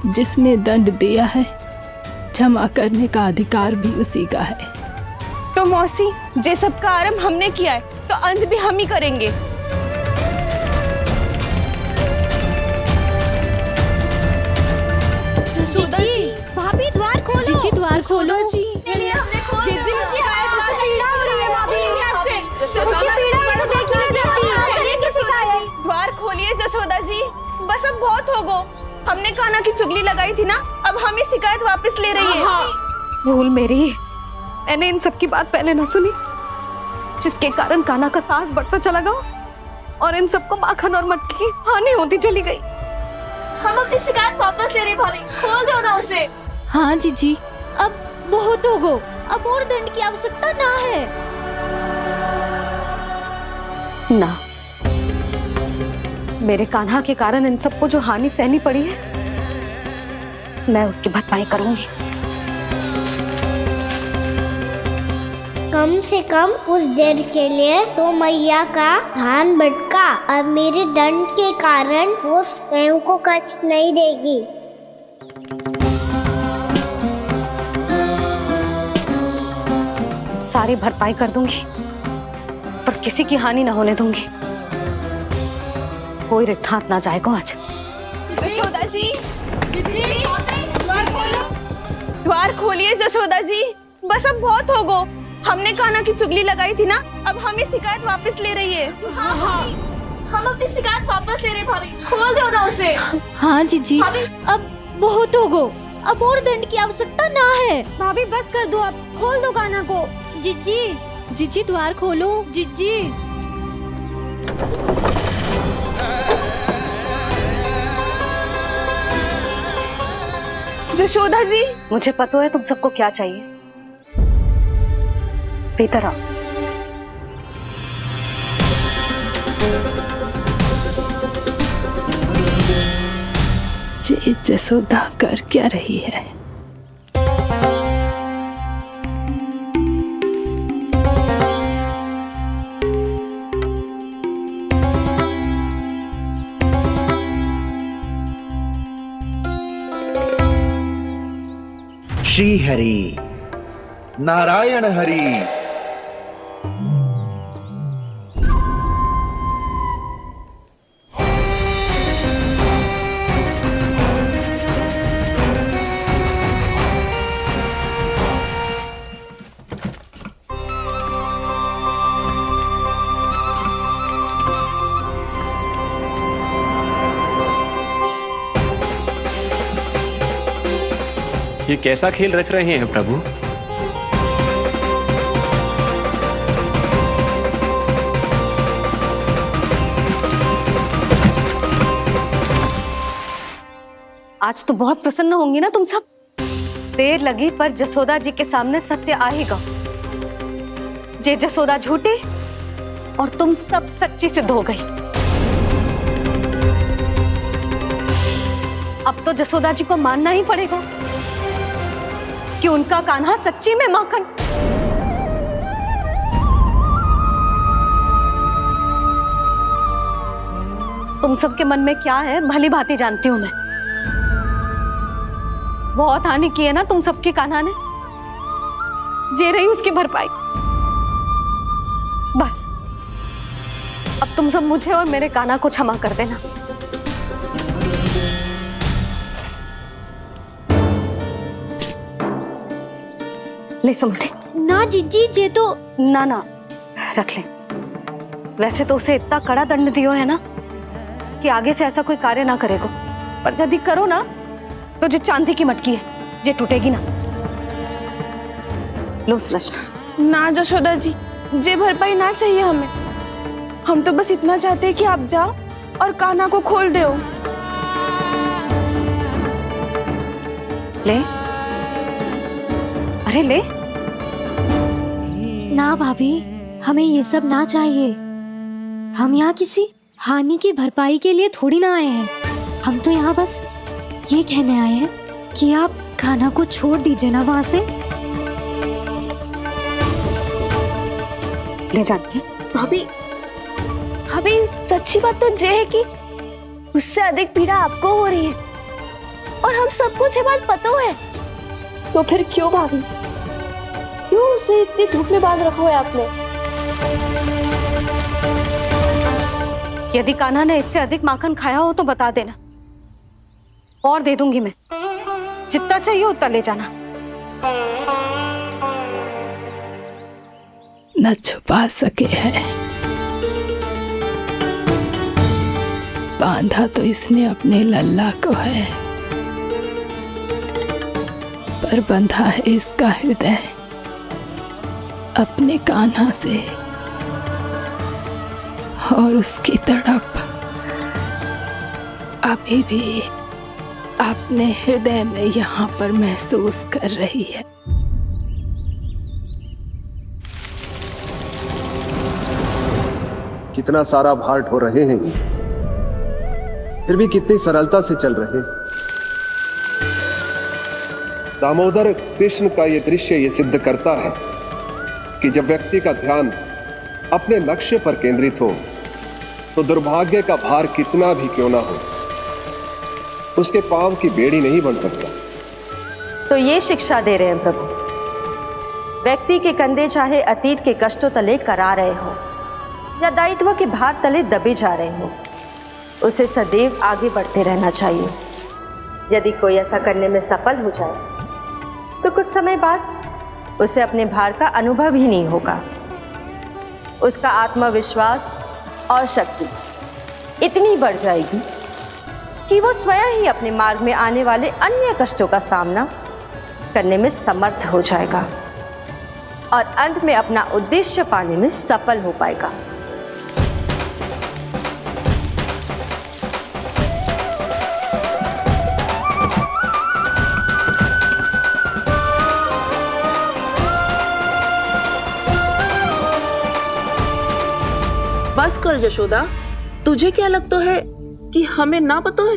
Speaker 1: जिसने दंड दिया है क्षमा करने का अधिकार भी उसी का है।
Speaker 7: तो मौसी, जे सब का आरंभ हमने किया है तो अंत भी हम ही करेंगे।
Speaker 2: जसोदा जी, भाभी द्वार खोलो।
Speaker 11: जीजी द्वार खोलो।
Speaker 2: जी
Speaker 7: द्वार खोलिए जसोदा जी, बस अब बहुत हो गो। हमने कान्हा की चुगली लगाई थी ना, अब हम ये शिकायत वापस ले रही है।
Speaker 10: भूल मेरी, मैंने इन सब की बात पहले ना सुनी, जिसके कारण कान्हा का साहस बढ़ता चला गया और इन सबको माखन और मटकी की हानि होती चली गई।
Speaker 11: हम अपनी शिकायत वापस ले रहे भाभी, खोल दो ना उसे।
Speaker 9: हाँ जीजी, अब बहुत हो गो, अब और दंड की आवश्यकता ना है।
Speaker 10: ना, मेरे कान्हा के कारण इन सबको जो हानि सहनी पड़ी है, मैं उसकी भरपाई करूंगी।
Speaker 2: कम से कम कुछ देर के लिए तो मैया का ध्यान भटका, अब मेरे दंड के कारण वो स्वयं को कष्ट नहीं देगी।
Speaker 10: सारी भरपाई कर दूंगी, पर किसी की हानि ना होने दूंगी। कोई रिक्त हाथ ना जाएगा आज।
Speaker 7: जसोदा जी, द्वार खोलिए जसोदा जी, बस अब बहुत हो गो। हमने कान्हा की चुगली लगाई थी ना, अब हम ये शिकायत वापस ले रही है।
Speaker 11: हम अपनी शिकायत वापस ले रहे भाभी, खोल दो ना उसे।
Speaker 9: हाँ जीजी, अब बहुत हो गो, अब और दंड की आवश्यकता ना है।
Speaker 2: भाभी बस कर दो, अब खोल दो कान्हा को।
Speaker 9: जीजी, जीजी द्वार खोलो। जीजी,
Speaker 7: जसोदा जी,
Speaker 10: मुझे पता है तुम सबको क्या चाहिए। भीतर आओ।
Speaker 1: ये जसोदा कर क्या रही है?
Speaker 14: श्री हरि, नारायण हरि।
Speaker 12: ये कैसा खेल रच रहे हैं प्रभु?
Speaker 10: आज तो बहुत प्रसन्न होंगी ना तुम सब। देर लगी पर जसोदा जी के सामने सत्य आएगा। जे जसोदा झूठी और तुम सब सच्ची सिद्ध हो गई। अब तो जसोदा जी को मानना ही पड़ेगा कि उनका कान्हा सच्ची में माखन। तुम सबके मन में क्या है भली भांति जानती हूं मैं। बहुत हानि की है ना तुम सबके कान्हा ने, जे रही उसकी भरपाई। बस अब तुम सब मुझे और मेरे कान्हा को क्षमा कर देना। ले सुमति।
Speaker 2: ना जीजी, जे तो
Speaker 10: ना रख ले। वैसे तो उसे इतना कड़ा दंड दियो है ना कि आगे से ऐसा कोई कार्य ना करेगा, पर यदि करो ना तो जो चांदी की मटकी है जे टूटेगी ना। लो सुलक्षणा।
Speaker 7: ना जशोदा जी, जे भरपाई ना चाहिए हमें। हम तो बस इतना चाहते हैं कि आप जाओ और कान्हा को खोल दो।
Speaker 10: ले, अरे ले।
Speaker 9: ना भाभी, हमें ये सब ना चाहिए। हम यहाँ किसी हानि की भरपाई के लिए थोड़ी ना आए हैं। हम तो यहाँ बस ये कहने आए हैं कि आप कान्हा को छोड़ दीजिए ना वहां से।
Speaker 10: ले जाती
Speaker 7: भाभी, भाभी सच्ची बात तो ये है कि उससे अधिक पीड़ा आपको हो रही है और हम सबको ये बात पता है। तो फिर क्यों भाभी, क्यों उसे इतनी धूप में बांध रखा है आपने?
Speaker 10: यदि कान्हा ने इससे अधिक माखन खाया हो तो बता देना, और दे दूंगी मैं। जितना चाहिए उतना ले जाना।
Speaker 1: न छुपा सके है, बांधा तो इसने अपने लल्ला को है, पर बंधा है इसका हृदय अपने कान्हा से। और उसकी तड़प अभी भी अपने हृदय में यहाँ पर महसूस कर रही है।
Speaker 5: कितना सारा भार ढो रहे हैं, फिर भी कितनी सरलता से चल रहे हैं। दामोदर कृष्ण का यह दृश्य ये सिद्ध करता है कि जब व्यक्ति का ध्यान अपने लक्ष्य पर केंद्रित हो तो दुर्भाग्य का भार कितना भी क्यों ना हो, उसके पांव की बेड़ी नहीं बन सकता।
Speaker 10: तो ये शिक्षा दे रहे हैं प्रभु। व्यक्ति के कंधे चाहे अतीत के कष्टों तले करा रहे हो या दायित्व के भार तले दबे जा रहे हो, उसे सदैव आगे बढ़ते रहना चाहिए। यदि कोई ऐसा करने में सफल हो जाए तो कुछ समय बाद उसे अपने भार का अनुभव ही नहीं होगा। उसका आत्मविश्वास और शक्ति इतनी बढ़ जाएगी कि वो स्वयं ही अपने मार्ग में आने वाले अन्य कष्टों का सामना करने में समर्थ हो जाएगा और अंत में अपना उद्देश्य पाने में सफल हो पाएगा।
Speaker 7: बस कर जशोदा, तुझे क्या लगता है कि हमें ना पता है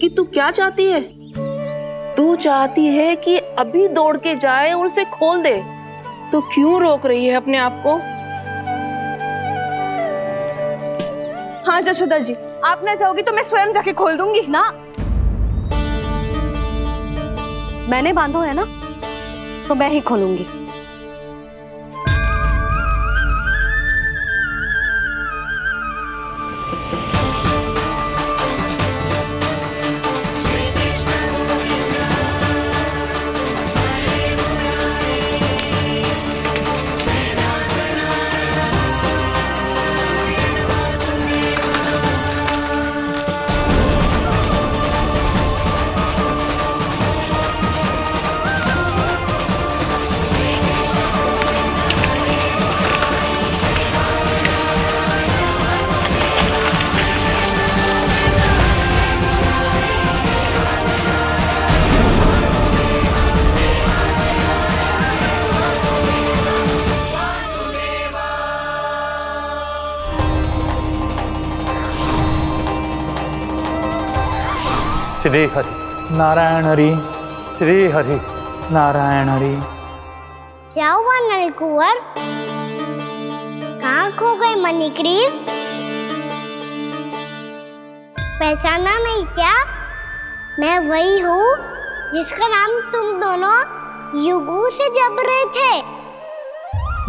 Speaker 7: कि तू क्या चाहती है? तू चाहती है कि अभी दौड़ के जाए और उसे खोल दे, तो क्यों रोक रही है अपने आप को? हाँ जशोदा जी, आप ना जाओगी तो मैं स्वयं जाके खोल दूंगी।
Speaker 10: ना, मैंने बांधो है ना,
Speaker 9: तो मैं ही खोलूंगी।
Speaker 15: श्री हरि नारायण हरि, श्री हरि नारायण हरि।
Speaker 2: क्या हुआ नलकुंवर? कहाँ खो गए मणिग्रीव? पहचाना नहीं क्या? मैं वही हूँ जिसका नाम तुम दोनों युगों से जप रहे थे।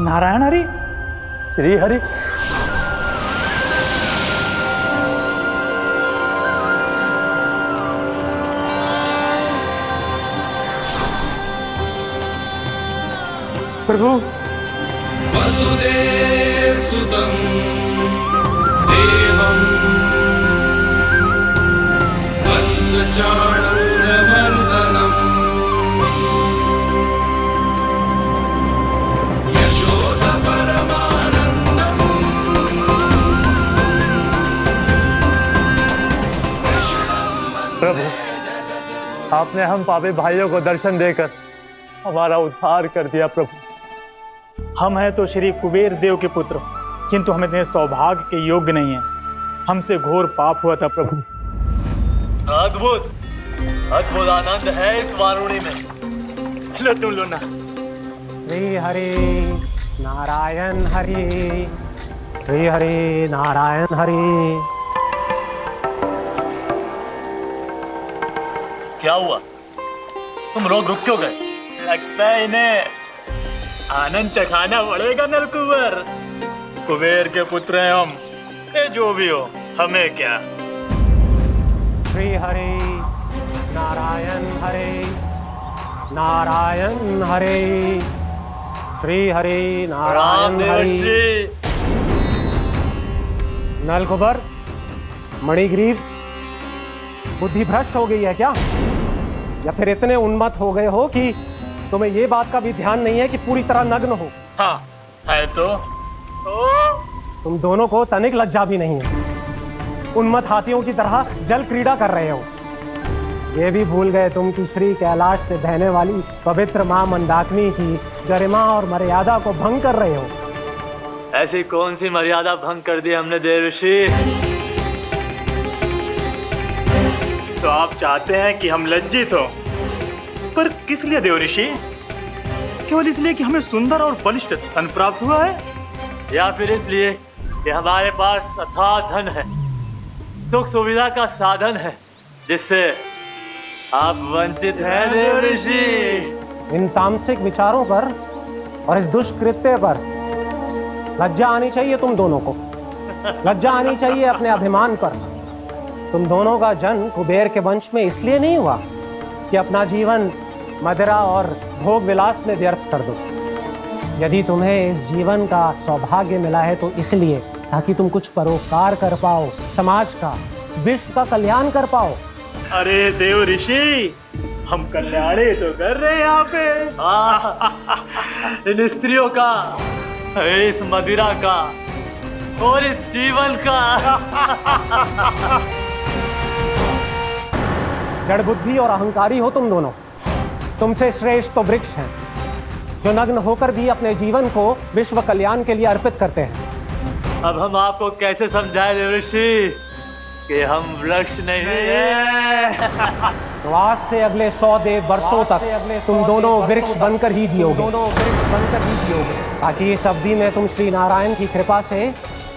Speaker 15: नारायण हरि, श्री हरि। प्रभु
Speaker 8: वसुदेव सुतं देवं वंशचाणूरमर्दनम् यशोद परमानन्दम्
Speaker 15: प्रभु, आपने हम पापी भाइयों को दर्शन देकर हमारा उद्धार कर दिया। प्रभु, हम हैं तो श्री कुबेर देव के पुत्र, किंतु हम इतने सौभाग्य के योग्य नहीं हैं। हमसे घोर पाप हुआ था प्रभु।
Speaker 16: अद्भुत अद्भुत आनंद है इस वारुणी में। लो तुम लो ना।
Speaker 13: श्री हरि नारायण हरि, श्री हरि नारायण हरि।
Speaker 16: क्या हुआ? तुम रोग रुक क्यों गए? लगता है इन्हें आनंद चखाना पड़ेगा नलकुंवर। कुबेर के पुत्र हैं हम, ये जो भी हो हमें क्या।
Speaker 13: श्री हरि नारायण हरि, नारायण हरि, श्री हरि नारायण हरि। नलकुबर, मणिग्रीव, बुद्धि भ्रष्ट हो गई है क्या? या फिर इतने उन्मत्त हो गए हो कि तुम्हें ये बात का भी ध्यान नहीं है कि पूरी तरह नग्न हो?
Speaker 16: हाँ है तो
Speaker 13: तुम दोनों को तनिक लज्जा भी नहीं है। उन्मत्त हाथियों की तरह जल क्रीड़ा कर रहे हो। ये भी भूल गए तुम कि श्री कैलाश से बहने वाली पवित्र मां मंदाकिनी की गरिमा और मर्यादा को भंग कर रहे हो।
Speaker 16: ऐसी कौन सी मर्यादा भंग कर दी हमने देवर्षि?
Speaker 15: तो आप चाहते हैं कि हम लज्जित हो, पर किस लिए देवऋषि? केवल इसलिए कि हमें सुंदर और बलिष्ठ धन प्राप्त हुआ है,
Speaker 16: या फिर इसलिए कि हमारे पास अथाह धन है, सुख सुविधा का साधन है, जिससे आप वंचित हैं देवर्षि?
Speaker 13: इन तामसिक विचारों पर और इस दुष्कृत्य पर लज्जा आनी चाहिए तुम दोनों को। लज्जा आनी चाहिए अपने अभिमान पर। तुम दोनों का जन्म कुबेर के वंश में इसलिए नहीं हुआ कि अपना जीवन मदिरा और भोग विलास में व्यर्थ कर दो। यदि तुम्हें इस जीवन का सौभाग्य मिला है तो इसलिए ताकि तुम कुछ परोपकार कर पाओ, समाज का, विश्व का कल्याण कर पाओ।
Speaker 15: अरे देव ऋषि, हम कल्याणी तो कर रहे हैं यहाँ पे।
Speaker 16: इन स्त्रियों का, इस मदिरा का और इस जीवन का।
Speaker 13: जड़ बुद्धि और अहंकारी हो तुम दोनों। तुमसे श्रेष्ठ तो वृक्ष हैं जो नग्न होकर भी अपने जीवन को विश्व कल्याण के लिए अर्पित करते हैं।
Speaker 16: अब हम आपको कैसे समझाएं देवर्षि कि हम वृक्ष नहीं हैं?
Speaker 13: तो आज से अगले 100 देव वर्षों तक तुम दोनों वृक्ष बनकर ही जियोगे, ताकि इस अवधि में तुम श्री नारायण की कृपा से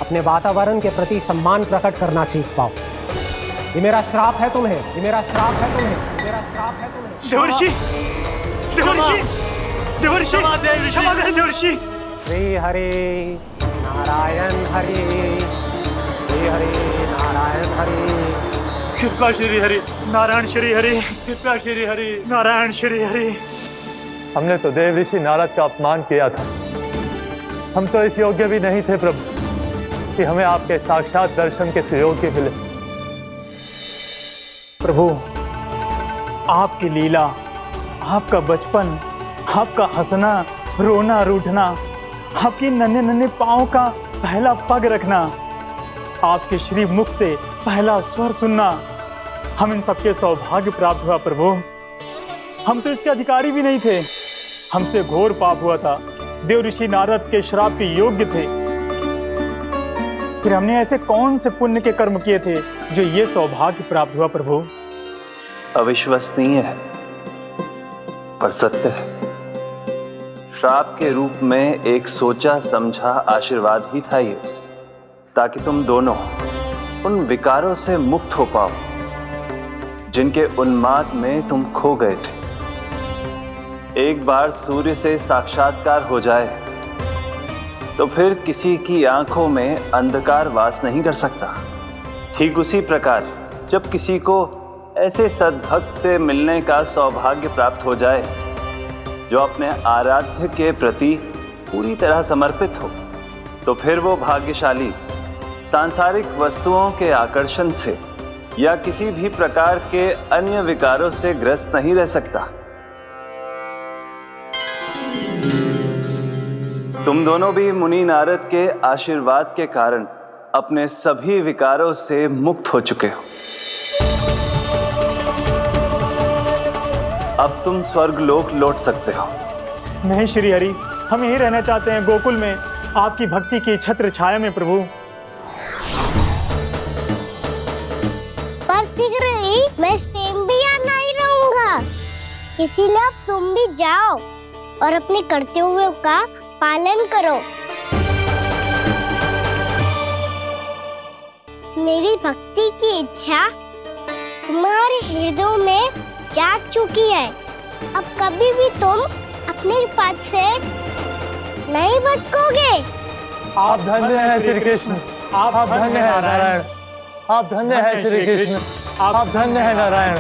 Speaker 13: अपने वातावरण के प्रति सम्मान प्रकट करना सीख पाओ। ये मेरा श्राप है तुम्हें, ये मेरा श्राप है तुम्हें, ये मेरा श्राप है तुम्हें।
Speaker 15: देवर्षि, देवर्षि, देवर्षि क्षमा दे देवर्षि।
Speaker 13: श्री हरि नारायण हरि, श्री हरि नारायण हरि।
Speaker 15: कृपा श्री हरि नारायण श्री हरि, कृपा श्री हरि नारायण श्री हरि। हमने तो देव ऋषि नारद का अपमान किया था। हम तो इस योग्य भी नहीं थे प्रभु कि हमें आपके साक्षात दर्शन के सुयोग्य मिले। प्रभु, आपकी लीला, आपका बचपन, आपका हंसना, रोना, रूठना, आपकी नन्हे नन्हे पाँव का पहला पग रखना, आपके श्री मुख से पहला स्वर सुनना, हम इन सबके सौभाग्य प्राप्त हुआ प्रभु। हम तो इसके अधिकारी भी नहीं थे। हमसे घोर पाप हुआ था, देव ऋषि नारद के श्राप के योग्य थे। फिर हमने ऐसे कौन से पुण्य के कर्म किए थे जो ये सौभाग्य प्राप्त हुआ प्रभु?
Speaker 17: अविश्वसनीय है पर सत्य है। श्राप के रूप में एक सोचा समझा आशीर्वाद ही था ये, ताकि तुम दोनों उन विकारों से मुक्त हो पाओ जिनके उन्माद में तुम खो गए थे। एक बार सूर्य से साक्षात्कार हो जाए तो फिर किसी की आंखों में अंधकार वास नहीं कर सकता। ठीक उसी प्रकार जब किसी को ऐसे सद्भक्त से मिलने का सौभाग्य प्राप्त हो जाए जो अपने आराध्य के प्रति पूरी तरह समर्पित हो, तो फिर वो भाग्यशाली सांसारिक वस्तुओं के आकर्षण से या किसी भी प्रकार के अन्य विकारों से ग्रस्त नहीं रह सकता। तुम दोनों भी मुनि नारद के आशीर्वाद के कारण अपने सभी विकारों से मुक्त हो चुके हो। अब तुम स्वर्गलोक लौट सकते हो।
Speaker 15: नहीं श्री हरि, हम यहीं रहना चाहते हैं, गोकुल में, आपकी भक्ति की छत्र छाया में प्रभु।
Speaker 2: पर शीघ्र ही मैं सेम्बिया नहीं रहूंगा, इसीलिए अब तुम भी जाओ और अपने कर्तव्यों का पालन करो। मेरी भक्ति की इच्छा तुम्हारे हृदय में जाग चुकी है। अब कभी भी तुम अपने पद से नहीं भटकोगे।
Speaker 15: आप धन्य हैं श्री कृष्ण, आप धन्य हैं नारायण, आप धन्य हैं श्री कृष्ण, आप धन्य हैं नारायण।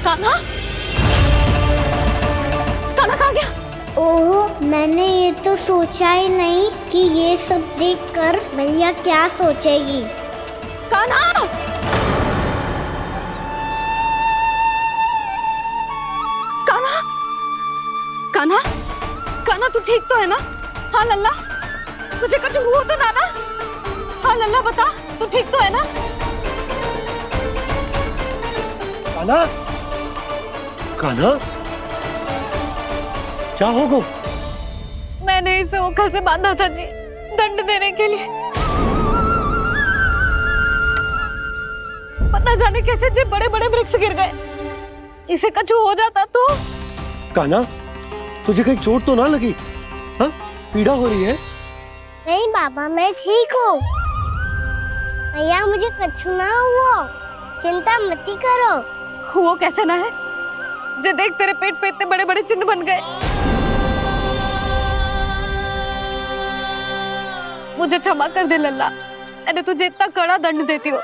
Speaker 11: कान्हा, कान्हा कहाँ गया?
Speaker 2: ओह, मैंने ये तो सोचा ही नहीं कि ये सब देखकर भैया क्या सोचेगी।
Speaker 11: कान्हा! कान्हा! कान्हा! कान्हा तू ठीक तो है ना? हाँ लल्ला, तुझे कुछ हुआ तो ना? हाँ लल्ला बता, तू ठीक तो है ना?
Speaker 5: कान्हा, कान्हा, क्या होगा?
Speaker 11: मैंने इसे ओखल से बांधा था जी, दंड देने के लिए। पता जाने कैसे जो बड़े बड़े वृक्ष गिर गए। इसे कुछ हो जाता तो?
Speaker 5: कान्हा, तुझे कहीं चोट तो ना लगी? हाँ, पीड़ा हो रही है?
Speaker 2: नहीं बाबा, मैं ठीक हूँ। भैया मुझे कुछ ना हुआ, चिंता मत करो।
Speaker 11: वो कैसे ना है? जे देख तेरे पेट पे इतने बड़े बड़े चिन्ह बन गए। मुझे क्षमा कर दे लल्ला, मैंने तुझे इतना कड़ा दंड देती हूँ।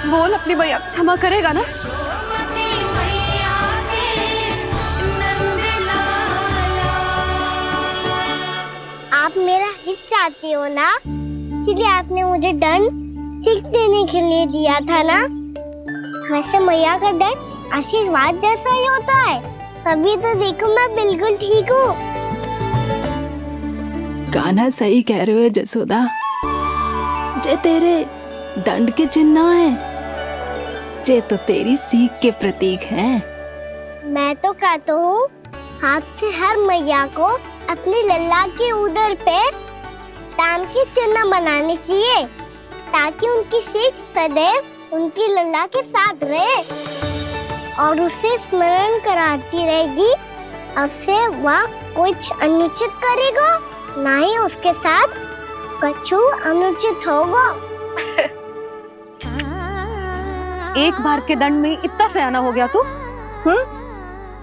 Speaker 11: बोल अपनी भैया क्षमा करेगा ना?
Speaker 2: आप मेरा हित चाहते हो ना, इसलिए आपने मुझे दंड सीख देने के लिए दिया था ना। वैसे मैया का दंड आशीर्वाद जैसा ही होता है, तभी तो देखो मैं बिल्कुल ठीक हूँ।
Speaker 1: कान्हा सही कह रहे हो जसोदा, जे तेरे दंड के चिन्ह है, जे तो तेरी सीख के प्रतीक हैं।
Speaker 2: मैं तो कहता हूँ हाथ से हर मैया को अपनी लल्ला के उदर पे ताम की चिन्ह बनानी चाहिए, ताकि उनकी सीख सदैव उनकी लल्ला के साथ रहे और उसे स्मरण कराती रहेगी। अब से वह कुछ अनुचित करेगा, ना ही उसके साथ कछु अनुचित होगा।
Speaker 11: एक बार के दंड में इतना सयाना हो गया तू?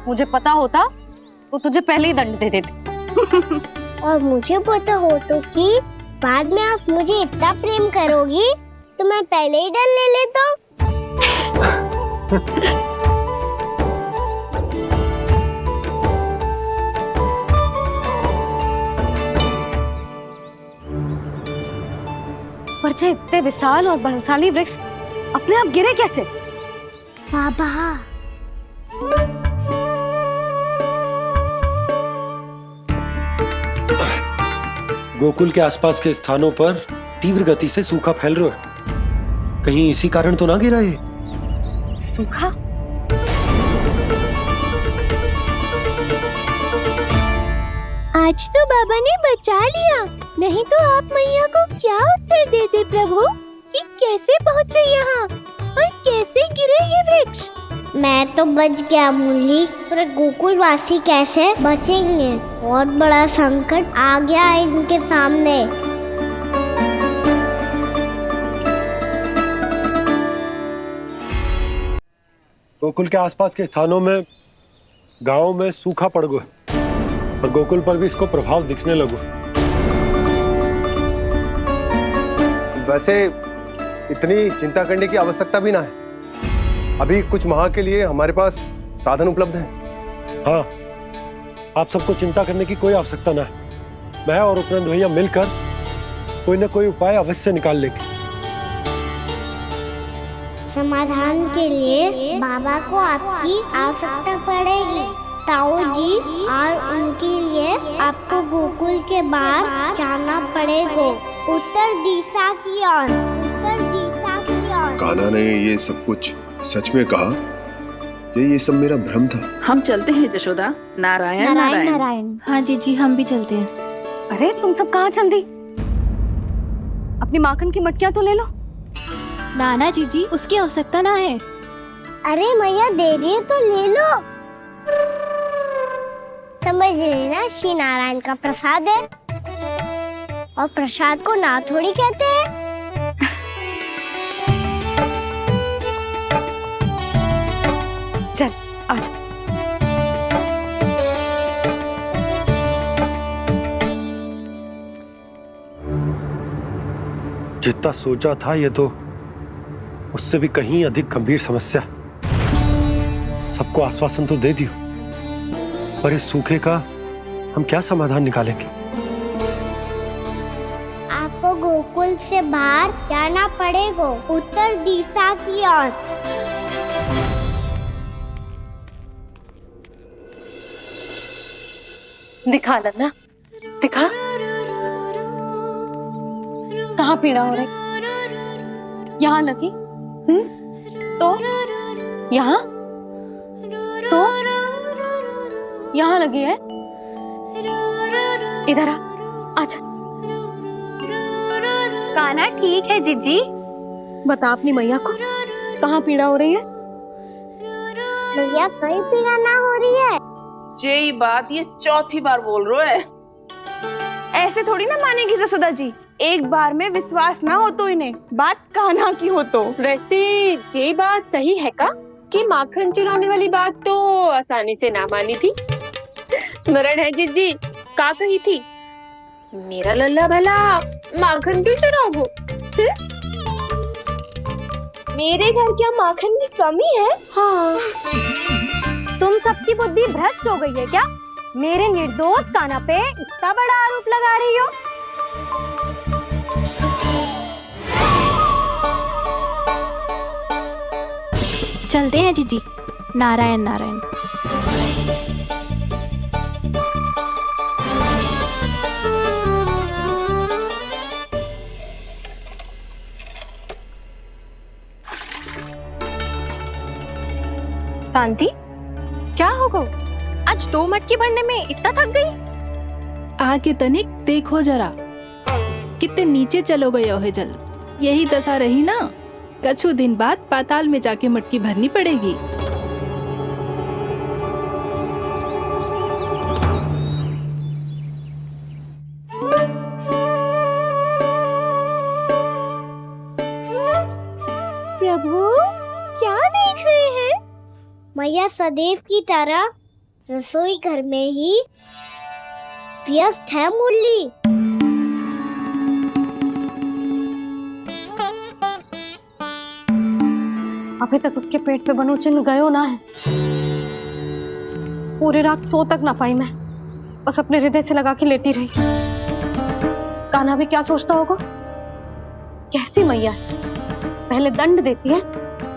Speaker 11: मुझे पता होता तो तुझे पहले ही दंड दे देती।
Speaker 2: और मुझे पता हो तो कि बाद में आप मुझे इतना प्रेम करोगी तो मैं पहले ही दंड ले लेता हूँ।
Speaker 11: पर जे इतने विशाल और बलशाली वृक्ष अपने आप गिरे कैसे?
Speaker 2: बाबा,
Speaker 5: गोकुल के आसपास के स्थानों पर तीव्र गति से सूखा फैल रहा है। कहीं इसी कारण तो ना गिरा ये?
Speaker 11: सूखा?
Speaker 2: आज तो बाबा ने बचा लिया, नहीं तो आप मैया को क्या उत्तर देते प्रभु कि कैसे पहुँचे यहाँ और कैसे गिरे ये वृक्ष? मैं तो बच गया मूली, पर गोकुल वासी कैसे बचेंगे? बहुत बड़ा संकट आ गया है इनके सामने।
Speaker 5: गोकुल के आसपास के स्थानों में, गांवों में सूखा पड़ गया और गोकुल पर भी इसको प्रभाव दिखने लगा। वैसे इतनी चिंता करने की आवश्यकता भी ना है। अभी कुछ माह के लिए हमारे पास साधन उपलब्ध है। हाँ, आप सबको चिंता करने की कोई आवश्यकता ना है। मैं और उपनंद भैया मिलकर कोई ना कोई उपाय अवश्य निकाल लेंगे।
Speaker 2: समाधान के लिए बाबा को आपकी आवश्यकता पड़ेगी। ताऊ जी और उनके लिए आपको गोकुल के बाहर जाना पड़ेगा, उत्तर दिशा की ओर। उत्तर दिशा की ओर।
Speaker 14: कान्हा ने ये सब कुछ सच में कहा या ये सब मेरा भ्रम था?
Speaker 7: हम चलते हैं जशोदा। नारायण नारायण
Speaker 9: नारायण। हाँ जीजी, हम भी चलते हैं।
Speaker 11: अरे तुम सब कहाँ चल दी? अपनी माखन की मटकियाँ तो ले लो।
Speaker 9: नाना जीजी, उसकी आवश्यकता ना है।
Speaker 2: अरे मैया दे रही है तो ले लो। समझ लेना, श्री नारायण का प्रसाद है और प्रसाद को ना थोड़ी कहते हैं।
Speaker 11: चल आज।
Speaker 5: जितना सोचा था ये तो उससे भी कहीं अधिक गंभीर समस्या। सबको आश्वासन तो दे दियो, पर इस सूखे का हम क्या समाधान निकालेंगे?
Speaker 2: आपको गोकुल से बाहर जाना पड़ेगा, उत्तर दिशा की ओर।
Speaker 11: दिखा लल्ला, दिखा। कहाँ पीड़ा हो रही? यहाँ लगी? तो यहाँ? तो यहाँ लगी है? इधर आ, आजा।
Speaker 4: कान्हा ठीक है जीजी।
Speaker 11: बता अपनी मैया को कहाँ पीड़ा हो रही है?
Speaker 2: मैया कहीं पीड़ा ना हो रही है।
Speaker 7: ये बात ये चौथी बार बोल रहे है।
Speaker 4: ऐसे थोड़ी ना मानेगी जसोदा जी, एक बार में विश्वास ना हो तो इन्हें, बात कान्हा की हो तो।
Speaker 18: वैसे ये बात सही है का कि माखन चुराने वाली बात तो आसानी से ना मानी थी। स्मरण है जीजी, का कही थी? मेरा लल्ला भला माखन क्यों चुराओगो? मेरे घर क्या माखन की कमी है?
Speaker 11: हाँ। तुम सबकी बुद्धि भ्रष्ट हो गई है क्या? मेरे निर्दोष कान्हा पे इतना बड़ा आरोप लगा रही हो?
Speaker 9: चलते हैं जीजी। नारायण नारायण।
Speaker 4: शांति, क्या होगा? आज
Speaker 11: आज 2 मटकी भरने में इतना थक गई?
Speaker 1: आके तनिक देखो जरा, कितने नीचे चलो गए हो जल। यही दशा रही ना, कछु दिन बाद पाताल में जाके मटकी भरनी पड़ेगी।
Speaker 2: प्रभु क्या देख रहे हैं? मैया सदैव की तरह रसोई घर में ही व्यस्त है मुरली।
Speaker 9: अभी तक उसके पेट पे बनो चिन्ह गयो ना है। पूरी रात सो तक ना पाई मैं, बस अपने हृदय से लगा के लेटी रही। कान्हा भी क्या सोचता होगा, कैसी मैया है, पहले दंड देती है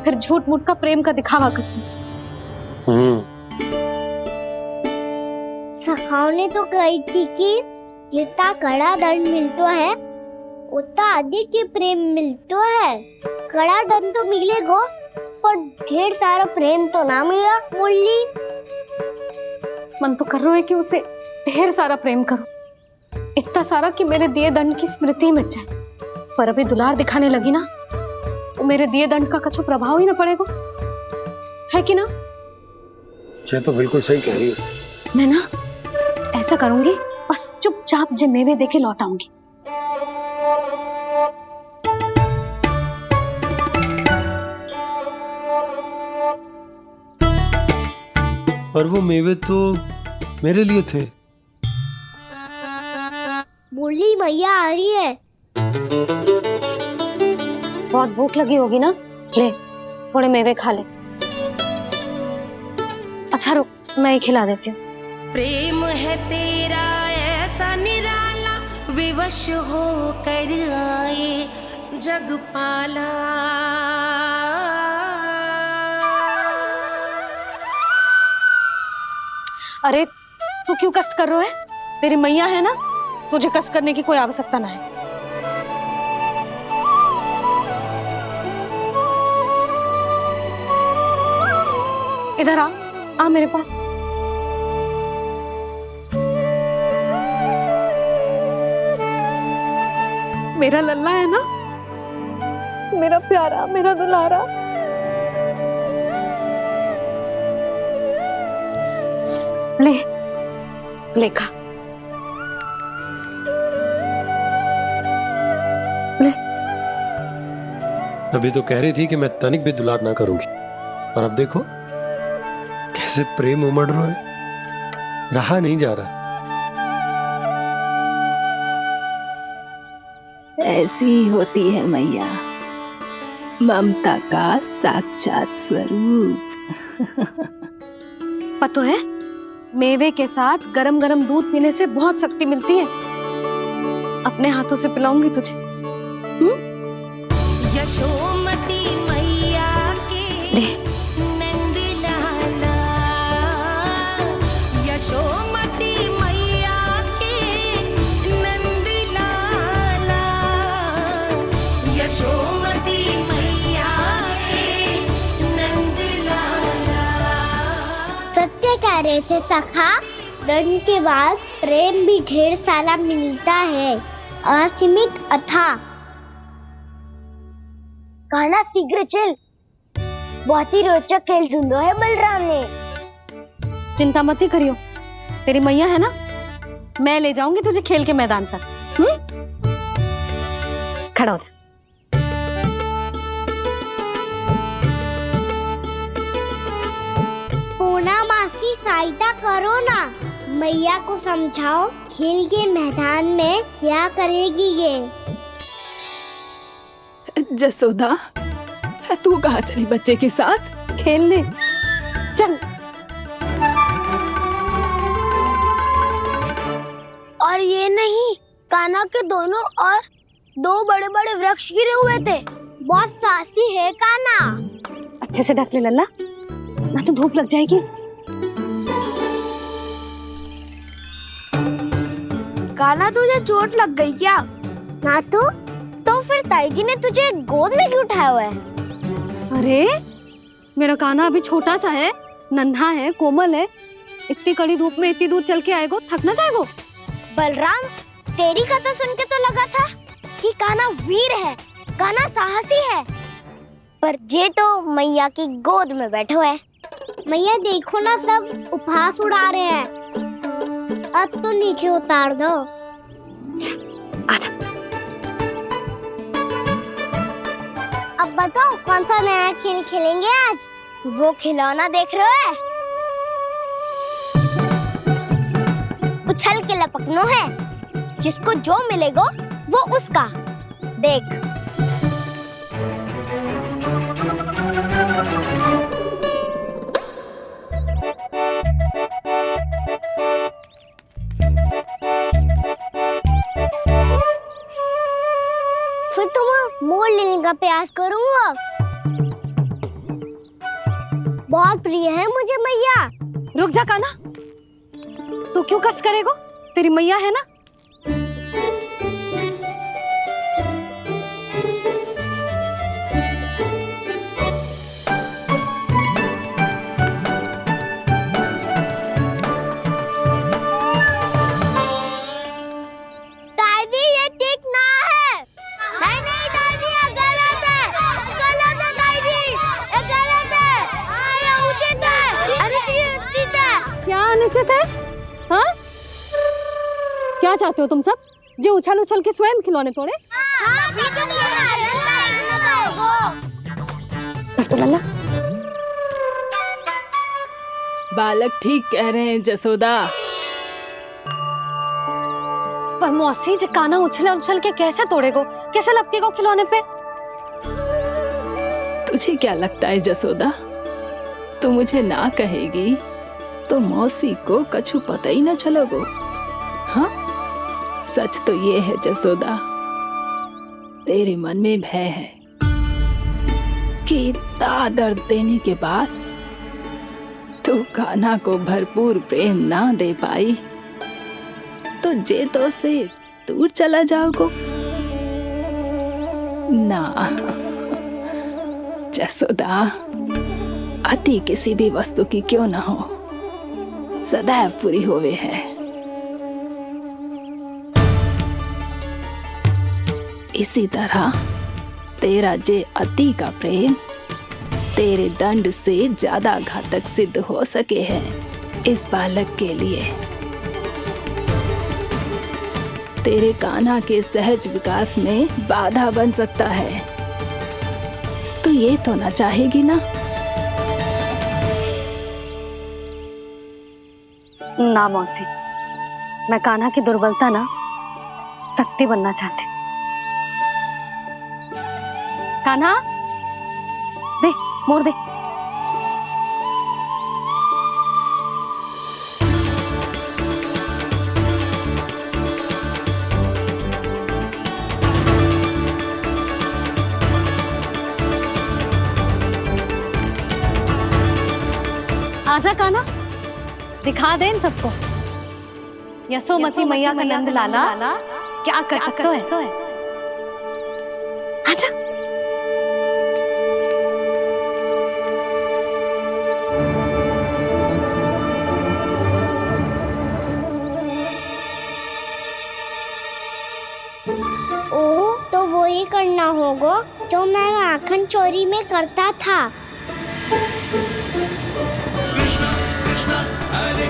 Speaker 9: फिर झूठ मूठ का प्रेम का दिखावा करती है।
Speaker 2: सखाओ ने तो कही थी कि जितना कड़ा दंड मिलता है उतना अधिक ही प्रेम मिलता है। कड़ा दंड तो मिलेगा पर ढेर सारा प्रेम तो ना मिला मुरली।
Speaker 9: मन तो कर रहा है कि उसे ढेर सारा प्रेम करो, इतना सारा कि मेरे दिए दंड की स्मृति मिट जाए। पर अभी दुलार दिखाने लगी ना, वो मेरे दिए दंड का कछु प्रभाव ही ना पड़ेगा, है कि ना?
Speaker 5: ये तो बिल्कुल सही कह रही है।
Speaker 9: मैं ना ऐसा करूंगी, बस चुपचाप जे मेवे देके लौट आऊंगी।
Speaker 5: पर वो मेवे तो मेरे लिए थे।
Speaker 2: मुरली मैया आ रही है।
Speaker 9: बहुत भूख लगी होगी ना, ले थोड़े मेवे खा ले। अच्छा रुक, मैं ही खिला देती हूँ।
Speaker 19: प्रेम है तेरा ऐसा निराला, विवश हो कर आए जगपाला।
Speaker 9: अरे तू क्यों कष्ट कर रहा है? तेरी मैया है ना, तुझे कष्ट करने की कोई आवश्यकता ना है। इधर आ मेरे पास। मेरा लल्ला है ना, मेरा प्यारा, मेरा दुलारा। ले खा। ले।
Speaker 5: अभी तो कह रही थी कि मैं तनिक भी दुलार ना करूंगी, और अब देखो कैसे प्रेम उमड़ रहा है, रहा नहीं जा रहा।
Speaker 1: ऐसी ही होती है मैया, ममता का साक्षात स्वरूप।
Speaker 9: पता है, मेवे के साथ गरम गरम दूध पीने से बहुत शक्ति मिलती है। अपने हाथों से पिलाऊंगी तुझे।
Speaker 19: यशोमती मैया के नंद लाला, यशोमती मैया के नंद लाला, यशोमती मैया के नंद लाला।
Speaker 2: सत्य कह रहे थे सखा, दंड के बाद प्रेम भी ढेर सारा मिलता है, असीमित अथाह। कान्हा शीघ्र चल, बहुत ही रोचक खेल ढूंढो है बलराम ने।
Speaker 9: चिंता मत ही करियो, तेरी मैया है ना, मैं ले जाऊंगी तुझे खेल के मैदान तक। खड़ा हो जा।
Speaker 2: पूना मासी सहायता करो ना, मैया को समझाओ खेल के मैदान में क्या करेगी ये।
Speaker 1: जसोदा, तू कहाँ चली बच्चे के साथ?
Speaker 9: खेलने चल।
Speaker 2: और ये नहीं, कान्हा के दोनों और 2 बड़े बड़े वृक्ष गिरे हुए थे। बहुत साहसी है कान्हा।
Speaker 9: अच्छे से ढक ले लल्ला, ना तो धूप लग जाएगी।
Speaker 2: कान्हा तुझे चोट लग गई क्या? ना तो फिर ताई जी ने तुझे गोद में क्यों उठाया हुआ है?
Speaker 9: अरे मेरा कान्हा अभी छोटा सा है, नन्हा है, कोमल है,
Speaker 11: इतनी कड़ी धूप में इतनी दूर चल के आएगो, थक ना जाएगो?
Speaker 2: बलराम, तेरी कथा सुन के तो लगा था कि कान्हा वीर है, कान्हा साहसी है, पर जे तो मैया की गोद में बैठो है। मैया देखो ना, सब उपहास उड़ा रहे हैं। अब तो नीचे उतार दो।
Speaker 11: आजा।
Speaker 2: अब बताओ कौन सा नया खेल खेलेंगे आज? वो खिलौना देख रहे हो? उछल के लपकनो है, जिसको जो मिलेगा वो उसका। देख। फिर तुम मोड़ लेने का प्रयास करूंगा। बहुत प्रिय है मुझे मैया।
Speaker 11: रुक जा कान्हा, तू क्यों कष्ट करेगो? तेरी मैया है ना।
Speaker 2: दादी, ये ठीक ना है। नहीं नहीं दादी, ये गलत है। गलत है दादी, ये गलत है। ये उचित है, अनुचित है।
Speaker 11: क्या अनुचित है? हाँ? क्या चाहते हो तुम सब? जो उछल उछल के स्वयं खिलौने तोड़े? तो लल्ला,
Speaker 1: बालक ठीक कह रहे हैं जसोदा।
Speaker 11: पर मौसी, जे कान्हा उछल उछल के कैसे तोड़ेगो, कैसे लपकेगो खिलौने पे?
Speaker 1: तुझे क्या लगता है जसोदा, तू मुझे ना कहेगी तो मौसी को कछु पता ही न चलोगो? हाँ, सच तो ये है जसोदा, तेरे मन में भय है कि इतना दर्द देने के बाद तू कान्हा को भरपूर प्रेम ना दे पाई तो जे तो से दूर चला जाओगो ना। जसोदा, अति किसी भी वस्तु की क्यों ना हो, सदैव पूरी होवे है। इसी तरह तेरा जे अति का प्रेम तेरे दंड से ज्यादा घातक सिद्ध हो सके है इस बालक के लिए। तेरे कान्हा के सहज विकास में बाधा बन सकता है, तो ये तो ना चाहेगी ना?
Speaker 11: ना मौसी, मैं कान्हा की दुर्बलता ना शक्ति बनना चाहती। कान्हा, दे मोड़ दे। आजा कान्हा, दिखा दे इन सबको यशोमती मैया का नंद लाला क्या कर सकता है। आजा।
Speaker 2: ओ, तो वो ही करना होगा जो मैं माखन चोरी में करता था।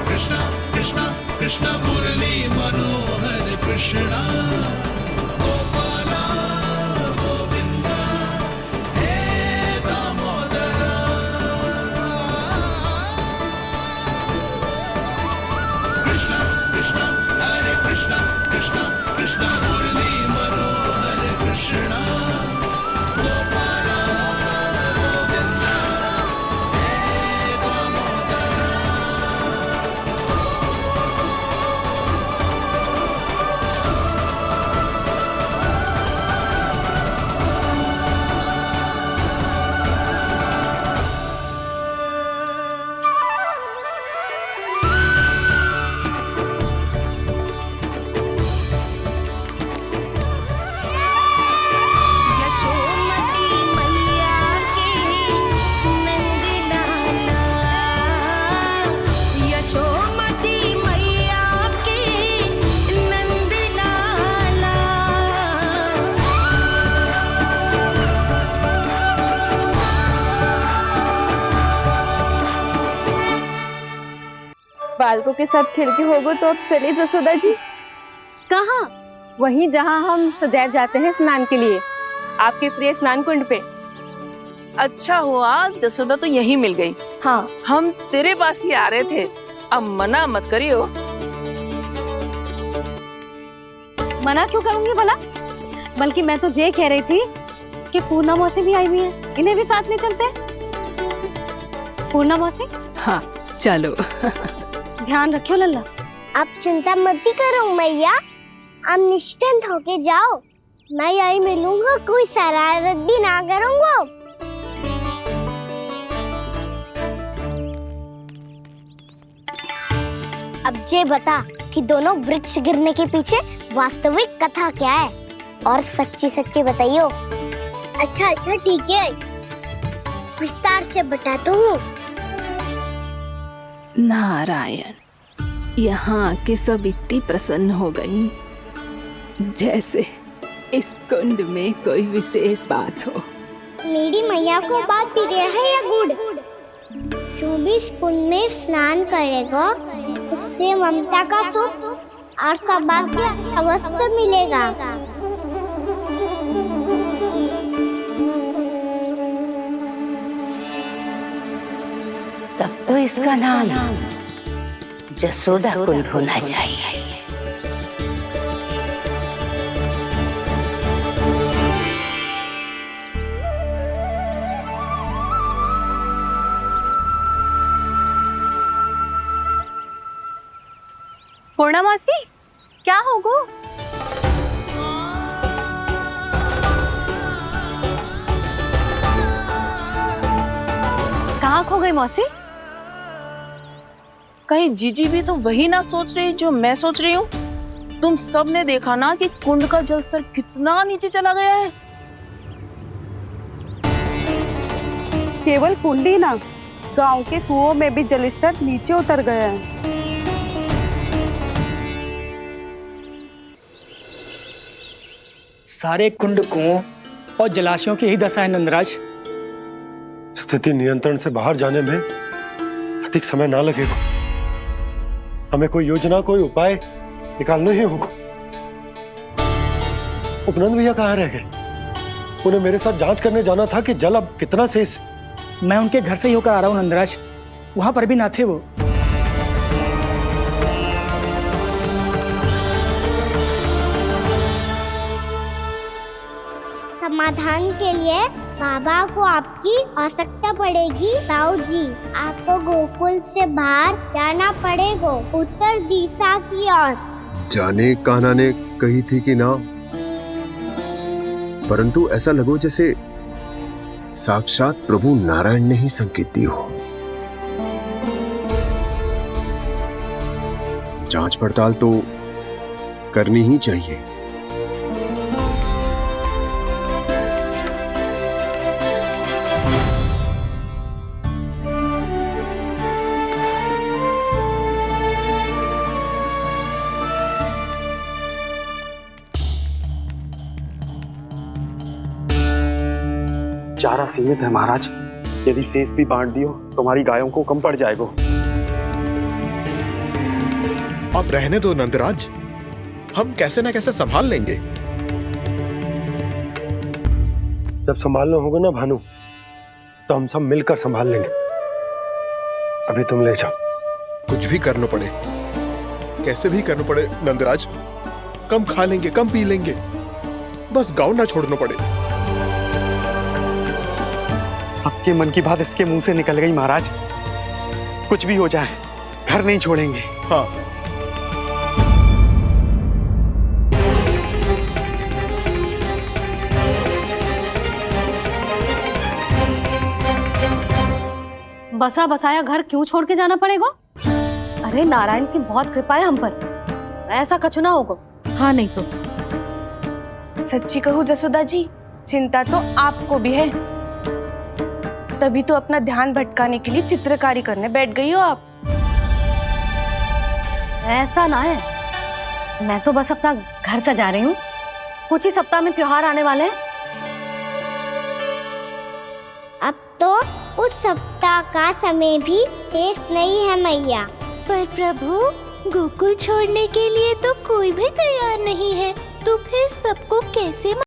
Speaker 8: कृष्णा कृष्णा कृष्णा मुरली मनोहर कृष्णा गोपाला गोविंदा हे दामोदरा। कृष्णा कृष्णा हरे कृष्णा कृष्णा कृष्णा मुरली मनोहर कृष्णा गोपाला गोविंदा हे दामोदरा।
Speaker 18: बालकों के साथ खेल के होगो तो अब चले जसोदा जी। कहाँ? वहीं जहाँ हम सदैव जाते हैं स्नान के लिए, आपके प्रिय स्नान कुंड पे।
Speaker 7: अच्छा हुआ जसोदा तो यहीं मिल गई।
Speaker 18: हाँ,
Speaker 7: हम तेरे पास ही आ रहे थे, अब मना मत करियो।
Speaker 11: मना क्यों करूंगी भला? बल्कि मैं तो ये कह रही थी कि पूर्णा मौसी भी आई हुई है, इन्हें भी साथ ले चलते हैं। पूर्णा मौसी,
Speaker 1: हाँ चलो।
Speaker 11: ध्यान रखियो लल्ला।
Speaker 2: आप चिंता मत करो मैया, आप निश्चिंत होके जाओ, मैं यही मिलूंगा, कोई शरारत भी ना करूंगा। अब ये बता कि दोनों वृक्ष गिरने के पीछे वास्तविक कथा क्या है, और सच्ची सच्ची बताइयो। अच्छा अच्छा ठीक है, विस्तार से बताता हूँ।
Speaker 1: नारायण, यहाँ के सब इतनी प्रसन्न हो गई जैसे इस कुंड में कोई विशेष बात हो।
Speaker 2: मेरी मैया को बात प्रिय है या गुड़? जो भी इस कुंड में स्नान करेगा उससे ममता का सुख और सौभाग्य अवश्य मिलेगा।
Speaker 20: तब तो इसका नाम जसोदा कुंड होना चाहिए।
Speaker 18: पूर्णा मौसी, क्या होगो?
Speaker 11: कहाँ खो गई मौसी?
Speaker 7: कहीं जीजी भी तो वही ना सोच रही जो मैं सोच रही हूँ? तुम सब ने देखा ना कि कुंड का जलस्तर कितना नीचे चला गया है।
Speaker 21: केवल कुंड ही ना, गांव के कुओं में भी जलस्तर नीचे उतर गया है।
Speaker 6: सारे कुंड, कुओं और जलाशयों की यही दशा है नंदराज।
Speaker 5: स्थिति नियंत्रण से बाहर जाने में अधिक समय ना लगेगा। हमें कोई योजना, कोई उपाय निकालना ही होगा। उपनंद भैया कहाँ रह गए? उन्हें मेरे साथ जांच करने जाना था कि जल अब कितना शेष।
Speaker 6: मैं उनके घर से ही होकर आ रहा हूँ नंदराज, वहां पर भी ना थे वो।
Speaker 2: समाधान के लिए बाबा को आपकी आवश्यकता पड़ेगी। ताऊ जी, आपको गोकुल से बाहर जाना पड़ेगा, उत्तर दिशा की ओर।
Speaker 14: जाने कान्हा ने कही थी कि ना, परंतु ऐसा लगो जैसे साक्षात प्रभु नारायण ने ही संकेत दी हो। जांच पड़ताल तो करनी ही चाहिए।
Speaker 22: चारा सीमित है महाराज, यदि शेष भी बांट दियो तो हमारी गायों को कम पड़ जाएगा।
Speaker 8: आप रहने दो नंदराज, हम कैसे न कैसे संभाल लेंगे।
Speaker 5: जब संभालना होगा ना भानु, तो हम सब मिलकर संभाल लेंगे। अभी तुम ले जाओ।
Speaker 8: कुछ भी करना पड़े, कैसे भी करना पड़े नंदराज, कम खा लेंगे, कम पी लेंगे, बस गांव ना छोड़ना पड़े।
Speaker 22: सबके मन की बात इसके मुंह से निकल गई महाराज। कुछ भी हो जाए घर नहीं छोड़ेंगे।
Speaker 8: हाँ,
Speaker 11: बसा बसाया घर क्यों छोड़ के जाना पड़ेगा? अरे नारायण की बहुत कृपा है हम पर, ऐसा कछु ना होगा। हाँ नहीं तो
Speaker 23: सच्ची कहूँ जसोदा जी, चिंता तो आपको भी है, तभी तो अपना ध्यान भटकाने के लिए चित्रकारी करने बैठ गई हो आप।
Speaker 11: ऐसा ना है, मैं तो बस अपना घर सजा रही हूँ। कुछ ही सप्ताह में त्योहार आने वाले हैं।
Speaker 2: अब तो उस सप्ताह का समय भी शेष नहीं है मैया। पर प्रभु, गोकुल छोड़ने के लिए तो कोई भी तैयार नहीं है, तो फिर सबको कैसे